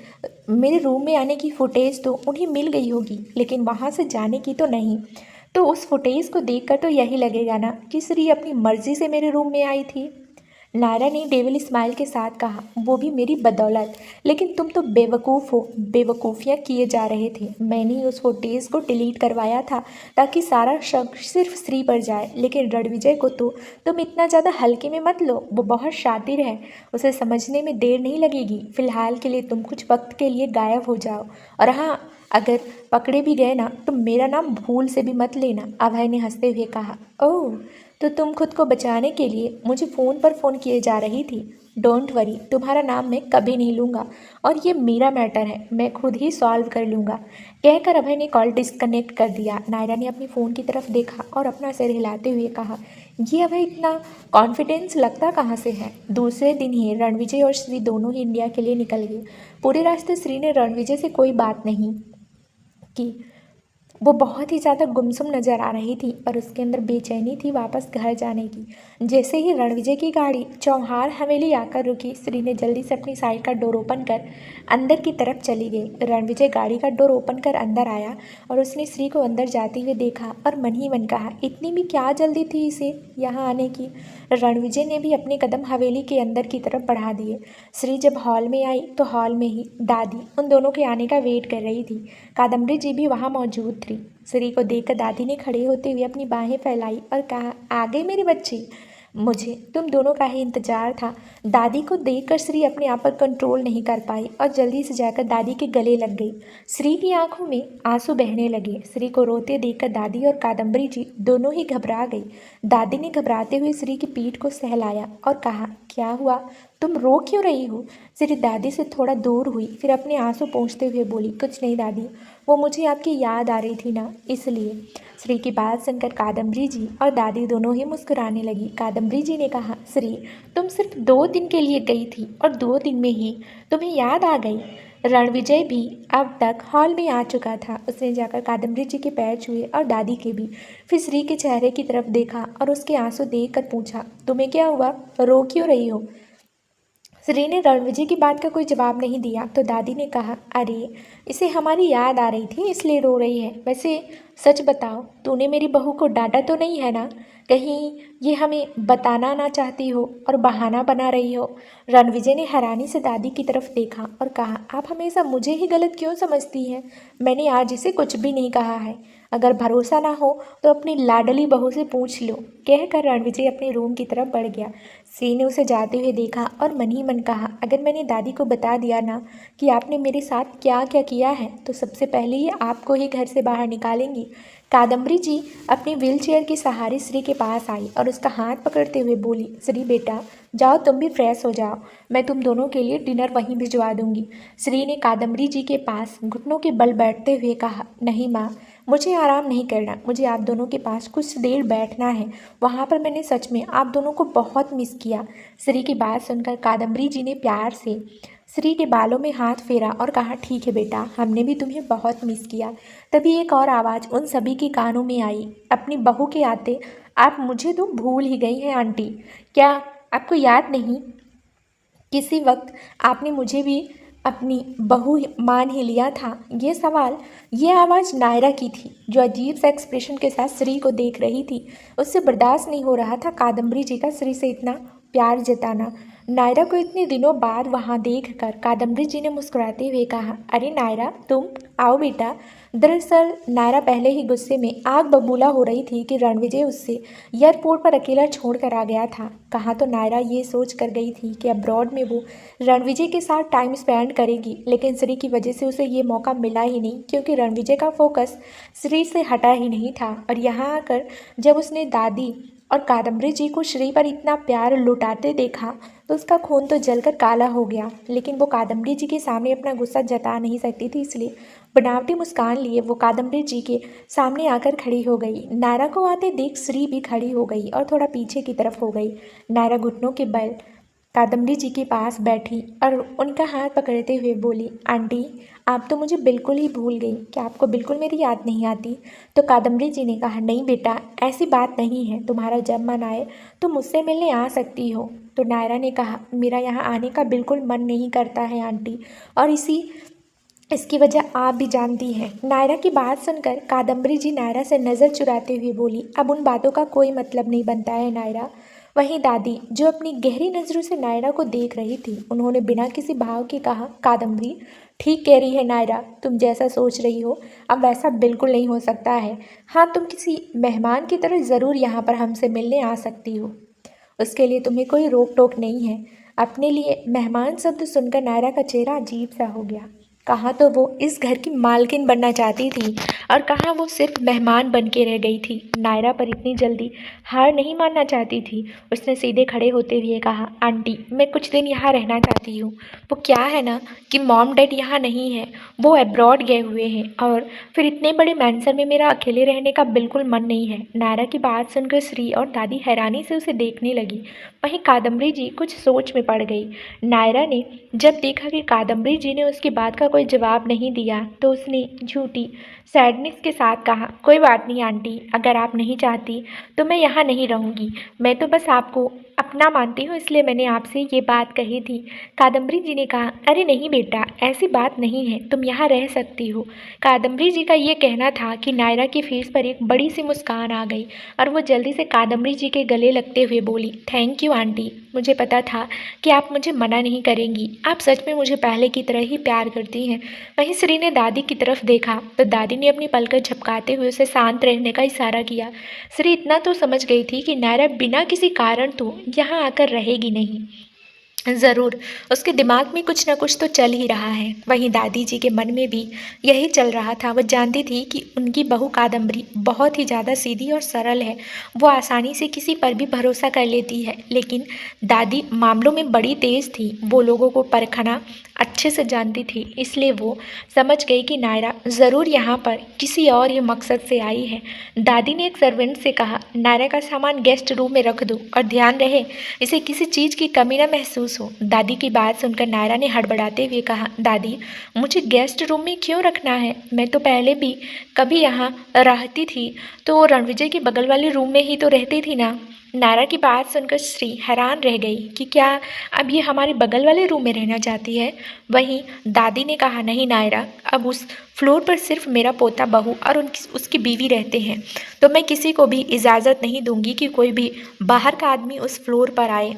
मेरे रूम में आने की फुटेज तो उन्हें मिल गई होगी, लेकिन वहाँ से जाने की तो नहीं। तो उस फुटेज को देखकर तो यही लगेगा ना कि श्री अपनी मर्जी से मेरे रूम में आई थी। नायरा ने डेविल स्माइल के साथ कहा, वो भी मेरी बदौलत, लेकिन तुम तो बेवकूफ़ हो, बेवकूफ़ियाँ किए जा रहे थे। मैंने ही उस फुटेज को डिलीट करवाया था ताकि सारा शक सिर्फ श्री पर जाए, लेकिन रणविजय को तो तुम इतना ज़्यादा हल्के में मत लो, वो बहुत शातिर है, उसे समझने में देर नहीं लगेगी। फ़िलहाल के लिए तुम कुछ वक्त के लिए गायब हो जाओ, और हाँ, अगर पकड़े भी गए ना तो मेरा नाम भूल से भी मत लेना। अभय ने हंसते हुए कहा, ओह, तो तुम खुद को बचाने के लिए मुझे फ़ोन पर फ़ोन किए जा रही थी। डोंट वरी, तुम्हारा नाम मैं कभी नहीं लूँगा और ये मेरा मैटर है, मैं खुद ही सॉल्व कर लूँगा। कहकर अभय ने कॉल डिस्कनेक्ट कर दिया। नायरा ने अपनी फ़ोन की तरफ देखा और अपना सिर हिलाते हुए कहा, ये अभय इतना कॉन्फिडेंस लगता कहाँ से है। दूसरे दिन ही रणविजय और श्री दोनों ही इंडिया के लिए निकल गए। पूरे रास्ते श्री ने रणविजय से कोई बात नहीं की। वो बहुत ही ज़्यादा गुमसुम नज़र आ रही थी, पर उसके अंदर बेचैनी थी वापस घर जाने की। जैसे ही रणविजय की गाड़ी चौहार हवेली आकर रुकी, श्री ने जल्दी से अपनी साइड का डोर ओपन कर अंदर की तरफ चली गई। रणविजय गाड़ी का डोर ओपन कर अंदर आया और उसने श्री को अंदर जाते हुए देखा और मन ही मन कहा, इतनी भी क्या जल्दी थी इसे यहाँ आने की। रणविजय ने भी अपने कदम हवेली के अंदर की तरफ बढ़ा दिए। श्री जब हॉल में आई तो हॉल में ही दादी उन दोनों के आने का वेट कर रही थी। कादम्बरी जी भी वहाँ मौजूद थी। श्री को देखकर दादी ने खड़े होते हुए अपनी बाहें फैलाई और कहा, आ गई मेरी बच्ची, मुझे तुम दोनों का ही इंतजार था। दादी को देखकर श्री अपने आप पर कंट्रोल नहीं कर पाई और जल्दी से जाकर दादी के गले लग गई। श्री की आंखों में आंसू बहने लगे। श्री को रोते देखकर दादी और कादम्बरी जी दोनों ही घबरा गई। दादी ने घबराते हुए श्री की पीठ को सहलाया और कहा, क्या हुआ, तुम रो क्यों रही हो? श्री दादी से थोड़ा दूर हुई, फिर अपने आंसू पोंछते हुए बोली, कुछ नहीं दादी, वो मुझे आपकी याद आ रही थी ना, इसलिए। श्री की बात सुनकर कादम्बरी जी और दादी दोनों ही मुस्कुराने लगी। कादम्बरी जी ने कहा, श्री, तुम सिर्फ 2 दिन के लिए गई थी और 2 दिन में ही तुम्हें याद आ गई। रणविजय भी अब तक हॉल में आ चुका था। उसने जाकर कादम्बरी जी के पैर छुए और दादी के भी। फिर श्री के चेहरे की तरफ देखा और उसके आंसू देख कर पूछा, तुम्हें क्या हुआ, रो क्यों रही हो? श्री ने रणविजय की बात का कोई जवाब नहीं दिया तो दादी ने कहा, अरे, इसे हमारी याद आ रही थी इसलिए रो रही है। वैसे सच बताओ, तूने मेरी बहू को डांटा तो नहीं है ना? कहीं ये हमें बताना ना चाहती हो और बहाना बना रही हो? रणविजय ने हैरानी से दादी की तरफ देखा और कहा, आप हमेशा मुझे ही गलत क्यों समझती हैं? मैंने आज इसे कुछ भी नहीं कहा है। अगर भरोसा ना हो तो अपनी लाडली बहू से पूछ लो। कहकर रणविजय अपने रूम की तरफ बढ़ गया। श्री ने उसे जाते हुए देखा और मन ही मन कहा, अगर मैंने दादी को बता दिया ना कि आपने मेरे साथ क्या क्या किया है तो सबसे पहले ये आपको ही घर से बाहर निकालेंगी। कादम्बरी जी अपनी व्हीलचेयर के सहारे श्री के पास आई और उसका हाथ पकड़ते हुए बोली, श्री बेटा, जाओ तुम भी फ्रेश हो जाओ, मैं तुम दोनों के लिए डिनर वहीं भिजवा दूंगी। श्री ने कादम्बरी जी के पास घुटनों के बल बैठते हुए कहा, नहीं माँ, मुझे आराम नहीं करना, मुझे आप दोनों के पास कुछ देर बैठना है। वहाँ पर मैंने सच में आप दोनों को बहुत मिस किया। श्री की बात सुनकर कादम्बरी जी ने प्यार से श्री के बालों में हाथ फेरा और कहा, ठीक है बेटा, हमने भी तुम्हें बहुत मिस किया। तभी एक और आवाज़ उन सभी के कानों में आई, अपनी बहू के आते आप मुझे तो भूल ही गई हैं आंटी। क्या आपको याद नहीं, किसी वक्त आपने मुझे भी अपनी बहू मान ही लिया था। ये आवाज़ नायरा की थी, जो अजीब सा एक्सप्रेशन के साथ श्री को देख रही थी। उससे बर्दाश्त नहीं हो रहा था कादम्बरी जी का श्री से इतना प्यार जताना। नायरा को इतने दिनों बाद वहाँ देखकर कादम्बरी जी ने मुस्कुराते हुए कहा, अरे नायरा, तुम आओ बेटा। दरअसल नायरा पहले ही गुस्से में आग बबूला हो रही थी कि रणविजय उससे एयरपोर्ट पर अकेला छोड़कर आ गया था। कहाँ तो नायरा ये सोच कर गई थी कि अब्रॉड में वो रणविजय के साथ टाइम स्पेंड करेगी, लेकिन श्री की वजह से उसे ये मौका मिला ही नहीं, क्योंकि रणविजय का फोकस श्री से हटा ही नहीं था। और यहाँ आकर जब उसने दादी और कादम्बरी जी को श्री पर इतना प्यार लुटाते देखा तो उसका खून तो जलकर काला हो गया। लेकिन वो कादम्बरी जी के सामने अपना गुस्सा जता नहीं सकती थी, इसलिए बनावटी मुस्कान लिए वो कादम्बरी जी के सामने आकर खड़ी हो गई। नायरा को आते देख श्री भी खड़ी हो गई और थोड़ा पीछे की तरफ हो गई। नायरा घुटनों के बल कादम्बरी जी के पास बैठी और उनका हाथ पकड़ते हुए बोली, आंटी, आप तो मुझे बिल्कुल ही भूल गई। क्या आपको बिल्कुल मेरी याद नहीं आती? तो कादम्बरी जी ने कहा, नहीं बेटा, ऐसी बात नहीं है। तुम्हारा जब मन आए तो मुझसे मिलने आ सकती हो। तो नायरा ने कहा, मेरा यहाँ आने का बिल्कुल मन नहीं करता है आंटी, और इसकी वजह आप भी जानती हैं। नायरा की बात सुनकर कादम्बरी जी नायरा से नज़र चुराते हुए बोली, अब उन बातों का कोई मतलब नहीं बनता है नायरा। वहीं दादी, जो अपनी गहरी नज़रों से नायरा को देख रही थी, उन्होंने बिना किसी भाव के कहा, कादम्बरी, ठीक कह रही है नायरा, तुम जैसा सोच रही हो अब वैसा बिल्कुल नहीं हो सकता है। हाँ, तुम किसी मेहमान की तरह ज़रूर यहाँ पर हमसे मिलने आ सकती हो, उसके लिए तुम्हें कोई रोक टोक नहीं है। अपने लिए मेहमान शब्द सुनकर नायरा का चेहरा अजीब सा हो गया। कहाँ तो वो इस घर की मालकिन बनना चाहती थी और कहाँ वो सिर्फ मेहमान बन के रह गई थी। नायरा पर इतनी जल्दी हार नहीं मानना चाहती थी। उसने सीधे खड़े होते हुए कहा, आंटी, मैं कुछ दिन यहाँ रहना चाहती हूँ। वो क्या है ना कि मॉम डैड यहाँ नहीं है, वो अब्रॉड गए हुए हैं, और फिर इतने बड़े मैंसन में मेरा अकेले रहने का बिल्कुल मन नहीं है। नायरा की बात सुनकर श्री और दादी हैरानी से उसे देखने लगी। वहीं कादम्बरी जी कुछ सोच में पड़ गई। नायरा ने जब देखा कि कादम्बरी जी ने उसकी बात का कोई जवाब नहीं दिया तो उसने झूठी सैडनेस के साथ कहा, कोई बात नहीं आंटी, अगर आप नहीं चाहती तो मैं यहाँ नहीं रहूँगी। मैं तो बस आपको अपना मानती हूँ, इसलिए मैंने आपसे ये बात कही थी। कादम्बरी जी ने कहा, अरे नहीं बेटा, ऐसी बात नहीं है, तुम यहाँ रह सकती हो। कादम्बरी जी का ये कहना था कि नायरा की फेस पर एक बड़ी सी मुस्कान आ गई और वो जल्दी से कादम्बरी जी के गले लगते हुए बोली, थैंक यू आंटी, मुझे पता था कि आप मुझे मना नहीं करेंगी। आप सच में मुझे पहले की तरह ही प्यार करती हैं। वहीं श्री ने दादी की तरफ देखा तो दादी ने अपनी पलकें झपकाते हुए उसे शांत रहने का इशारा किया। श्री इतना तो समझ गई थी कि नायरा बिना किसी कारण तो यहाँ आकर रहेगी नहीं। ज़रूर उसके दिमाग में कुछ न कुछ तो चल ही रहा है। वहीं दादी जी के मन में भी यही चल रहा था। वह जानती थी कि उनकी बहू कादम्बरी बहुत ही ज़्यादा सीधी और सरल है। वो आसानी से किसी पर भी भरोसा कर लेती है, लेकिन दादी मामलों में बड़ी तेज़ थी। वो लोगों को परखना अच्छे से जानती थी, इसलिए वो समझ गई कि नायरा ज़रूर यहाँ पर किसी और ही मकसद से आई है। दादी ने एक सर्वेंट से कहा, नायरा का सामान गेस्ट रूम में रख दो और ध्यान रहे इसे किसी चीज़ की कमी न महसूस हो। दादी की बात सुनकर नायरा ने हड़बड़ाते हुए कहा, दादी, मुझे गेस्ट रूम में क्यों रखना है? मैं तो पहले भी कभी यहाँ रहती थी तो रणविजय के बगल वाले रूम में ही तो रहती थी ना। नायरा की बात सुनकर श्री हैरान रह गई कि क्या अब ये हमारे बगल वाले रूम में रहना चाहती है। वहीं दादी ने कहा, नहीं नायरा, अब उस फ्लोर पर सिर्फ मेरा पोता बहू और उसकी बीवी रहते हैं, तो मैं किसी को भी इजाज़त नहीं दूंगी कि कोई भी बाहर का आदमी उस फ्लोर पर आए।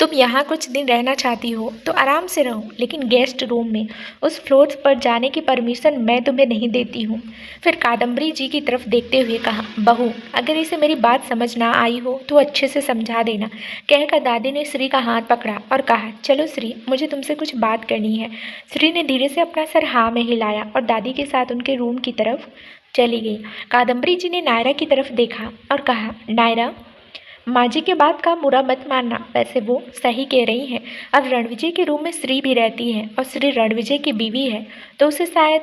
तुम यहाँ कुछ दिन रहना चाहती हो तो आराम से रहो, लेकिन गेस्ट रूम में उस फ्लोर पर जाने की परमिशन मैं तुम्हें नहीं देती हूँ। फिर कादम्बरी जी की तरफ देखते हुए कहा, बहू, अगर इसे मेरी बात समझ ना आई हो तो अच्छे से समझा देना। कहकर दादी ने श्री का हाथ पकड़ा और कहा, चलो श्री, मुझे तुमसे कुछ बात करनी है। श्री ने धीरे से अपना सर हाँ में हिलाया और दादी के साथ उनके रूम की तरफ चली गई। कादम्बरी जी ने नायरा की तरफ देखा और कहा, नायरा, माँ जी के बात का बुरा मत मानना, वैसे वो सही कह रही हैं। अब रणविजय के रूम में श्री भी रहती है और श्री रणविजय की बीवी है, तो उसे शायद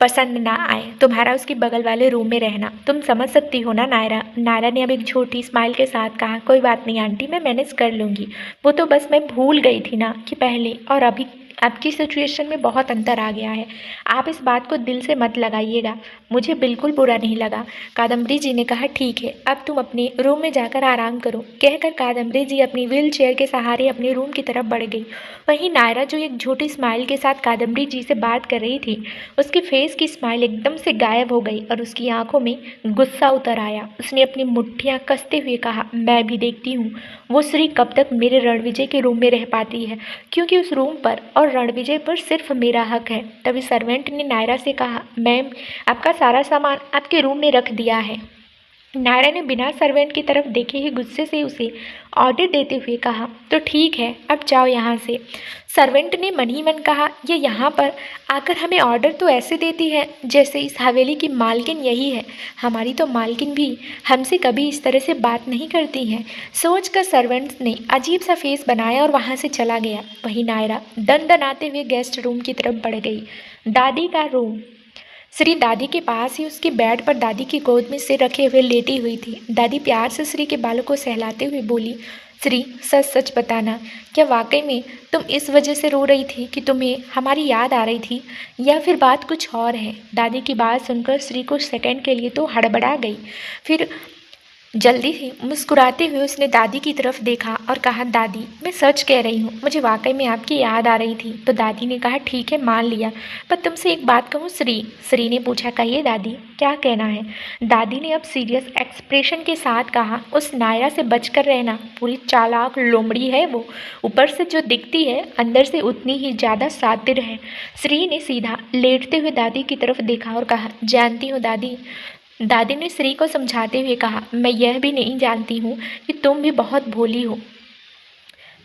पसंद ना आए तुम्हारा उसके बगल वाले रूम में रहना। तुम समझ सकती हो ना नायरा। नायरा ने अब एक छोटी स्माइल के साथ कहा, कोई बात नहीं आंटी, मैं मैनेज कर लूँगी। वो तो बस मैं भूल गई थी ना कि पहले और अभी आपकी सिचुएशन में बहुत अंतर आ गया है। आप इस बात को दिल से मत लगाइएगा, मुझे बिल्कुल बुरा नहीं लगा। कादम्बरी जी ने कहा, ठीक है, अब तुम अपने रूम में जाकर आराम करो। कहकर कादम्बरी जी अपनी व्हील चेयर के सहारे अपने रूम की तरफ बढ़ गई। वहीं नायरा जो एक छोटी स्माइल के साथ कादम्बरी जी से बात कर रही थी, उसके फेस की स्माइल एकदम से गायब हो गई और उसकी आंखों में गुस्सा उतर आया। उसने अपनी मुट्ठियां कसते हुए कहा, मैं भी देखती हूँ वो श्री कब तक मेरे रणविजय के रूम में रह पाती है, क्योंकि उस रूम पर और रणविजय पर सिर्फ मेरा हक है। तभी सर्वेंट ने नायरा से कहा, मैम, आपका सारा सामान आपके रूम में रख दिया है। नायरा ने बिना सर्वेंट की तरफ देखे ही गुस्से से उसे ऑर्डर देते हुए कहा, तो ठीक है, अब जाओ यहाँ से। सर्वेंट ने मन ही मन कहा, ये यहाँ पर आकर हमें ऑर्डर तो ऐसे देती है जैसे इस हवेली की मालकिन यही है। हमारी तो मालकिन भी हमसे कभी इस तरह से बात नहीं करती हैं। सोचकर सर्वेंट ने अजीब सा फेस बनाया और वहाँ से चला गया। वहीं नायरा दनदनाते हुए गेस्ट रूम की तरफ बढ़ गई। दादी का रूम। श्री दादी के पास ही उसके बेड पर दादी की गोद में सिर रखे हुए लेटी हुई थी। दादी प्यार से श्री के बालों को सहलाते हुए बोली, श्री, सच सच बताना, क्या वाकई में तुम इस वजह से रो रही थी कि तुम्हें हमारी याद आ रही थी, या फिर बात कुछ और है? दादी की बात सुनकर श्री कुछ सेकंड के लिए तो हड़बड़ा गई, फिर जल्दी ही मुस्कुराते हुए उसने दादी की तरफ देखा और कहा, दादी, मैं सच कह रही हूँ, मुझे वाकई में आपकी याद आ रही थी। तो दादी ने कहा, ठीक है, मान लिया, पर तुमसे एक बात कहूँ श्री। श्री ने पूछा, कहिए दादी, क्या कहना है? दादी ने अब सीरियस एक्सप्रेशन के साथ कहा, उस नायरा से बचकर रहना, पूरी चालाक लोमड़ी है वो, ऊपर से जो दिखती है अंदर से उतनी ही ज़्यादा सातिर है। श्री ने सीधा लेटते हुए दादी की तरफ देखा और कहा, जानती हूँ दादी। दादी ने श्री को समझाते हुए कहा, मैं यह भी नहीं जानती हूँ कि तुम भी बहुत भोली हो।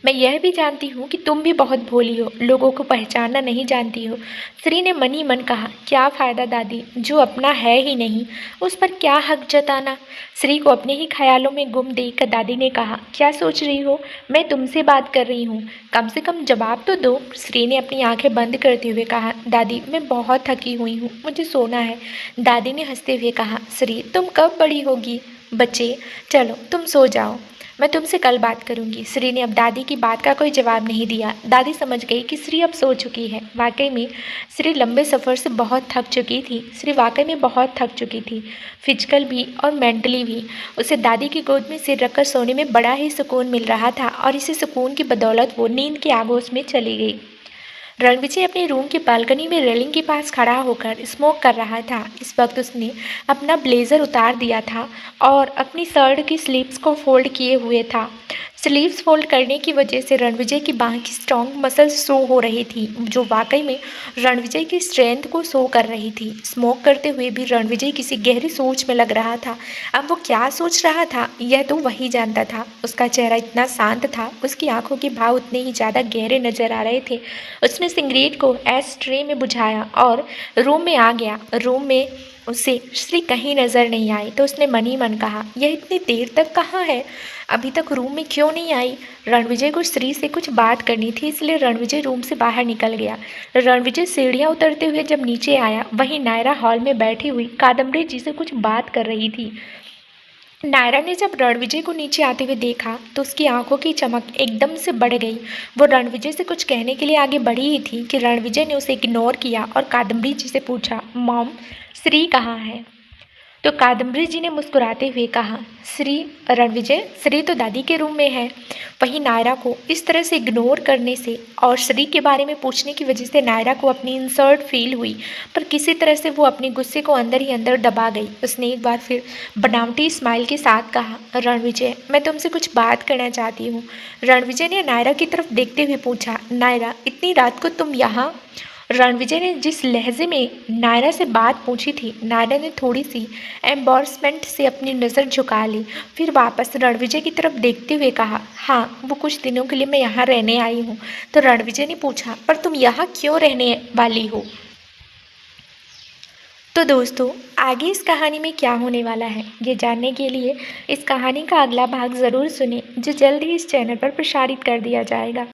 मैं यह भी जानती हूँ कि तुम भी बहुत भोली हो, लोगों को पहचानना नहीं जानती हो। श्री ने मन ही मन कहा, क्या फ़ायदा दादी, जो अपना है ही नहीं, उस पर क्या हक जताना। श्री को अपने ही ख्यालों में गुम देखकर दादी ने कहा, क्या सोच रही हो? मैं तुमसे बात कर रही हूँ, कम से कम जवाब तो दो। श्री ने अपनी आंखें बंद करते हुए कहा, दादी, मैं बहुत थकी हुई हूँ, मुझे सोना है। दादी ने हंसते हुए कहा, श्री, तुम कब बड़ी होगी? बच्चे, चलो तुम सो जाओ, मैं तुमसे कल बात करूंगी। श्री ने अब दादी की बात का कोई जवाब नहीं दिया। दादी समझ गई कि श्री अब सो चुकी है। वाकई में श्री लंबे सफ़र से बहुत थक चुकी थी। श्री वाकई में बहुत थक चुकी थी, फिजिकल भी और मेंटली भी। उसे दादी की गोद में सिर रखकर सोने में बड़ा ही सुकून मिल रहा था और इसी सुकून की बदौलत वो नींद के आगोश में चली गई। रणविजय अपने रूम की बालकनी में रेलिंग के पास खड़ा होकर स्मोक कर रहा था। इस वक्त उसने अपना ब्लेज़र उतार दिया था और अपनी शर्ट की स्लीव्स को फोल्ड किए हुए था। स्लीव्स फोल्ड करने की वजह से रणविजय की बाह की स्ट्रॉन्ग मसल्स शो हो रही थी, जो वाकई में रणविजय की स्ट्रेंथ को शो कर रही थी। स्मोक करते हुए भी रणविजय किसी गहरी सोच में लग रहा था। अब वो क्या सोच रहा था, यह तो वही जानता था। उसका चेहरा इतना शांत था, उसकी आंखों के भाव उतने ही ज़्यादा गहरे नजर आ रहे थे। उसने सिगरेट को एश ट्रे में बुझाया और रूम में आ गया। रूम में उसे श्री कहीं नज़र नहीं आई तो उसने मन ही मन कहा, यह इतनी देर तक कहाँ है, अभी तक रूम में क्यों नहीं आई? रणविजय को श्री से कुछ बात करनी थी, इसलिए रणविजय रूम से बाहर निकल गया। रणविजय सीढ़ियाँ उतरते हुए जब नीचे आया, वहीं नायरा हॉल में बैठी हुई कादम्बरी जी से कुछ बात कर रही थी। नायरा ने जब रणविजय को नीचे आते हुए देखा तो उसकी आंखों की चमक एकदम से बढ़ गई। वो रणविजय से कुछ कहने के लिए आगे बढ़ी ही थी कि रणविजय ने उसे इग्नोर किया और कादम्बरी जी से पूछा, मॉम, श्री कहाँ है? तो कादम्बरी जी ने मुस्कुराते हुए कहा, रणविजय, श्री तो दादी के रूम में है। वहीं नायरा को इस तरह से इग्नोर करने से और श्री के बारे में पूछने की वजह से नायरा को अपनी इंसल्ट फील हुई, पर किसी तरह से वो अपने गुस्से को अंदर ही अंदर दबा गई। उसने एक बार फिर बनावटी स्माइल के साथ कहा, रणविजय, मैं तुमसे कुछ बात करना चाहती हूँ। रणविजय ने नायरा की तरफ देखते हुए पूछा, नायरा, इतनी रात को तुम यहाँ? रणविजय ने जिस लहजे में नायरा से बात पूछी थी, नायरा ने थोड़ी सी एम्बॉर्समेंट से अपनी नज़र झुका ली, फिर वापस रणविजय की तरफ देखते हुए कहा, हाँ, वो कुछ दिनों के लिए मैं यहाँ रहने आई हूँ। तो रणविजय ने पूछा, पर तुम यहाँ क्यों रहने वाली हो? तो दोस्तों, आगे इस कहानी में क्या होने वाला है, ये जानने के लिए इस कहानी का अगला भाग ज़रूर सुनें, जो जल्द ही इस चैनल पर प्रसारित कर दिया जाएगा।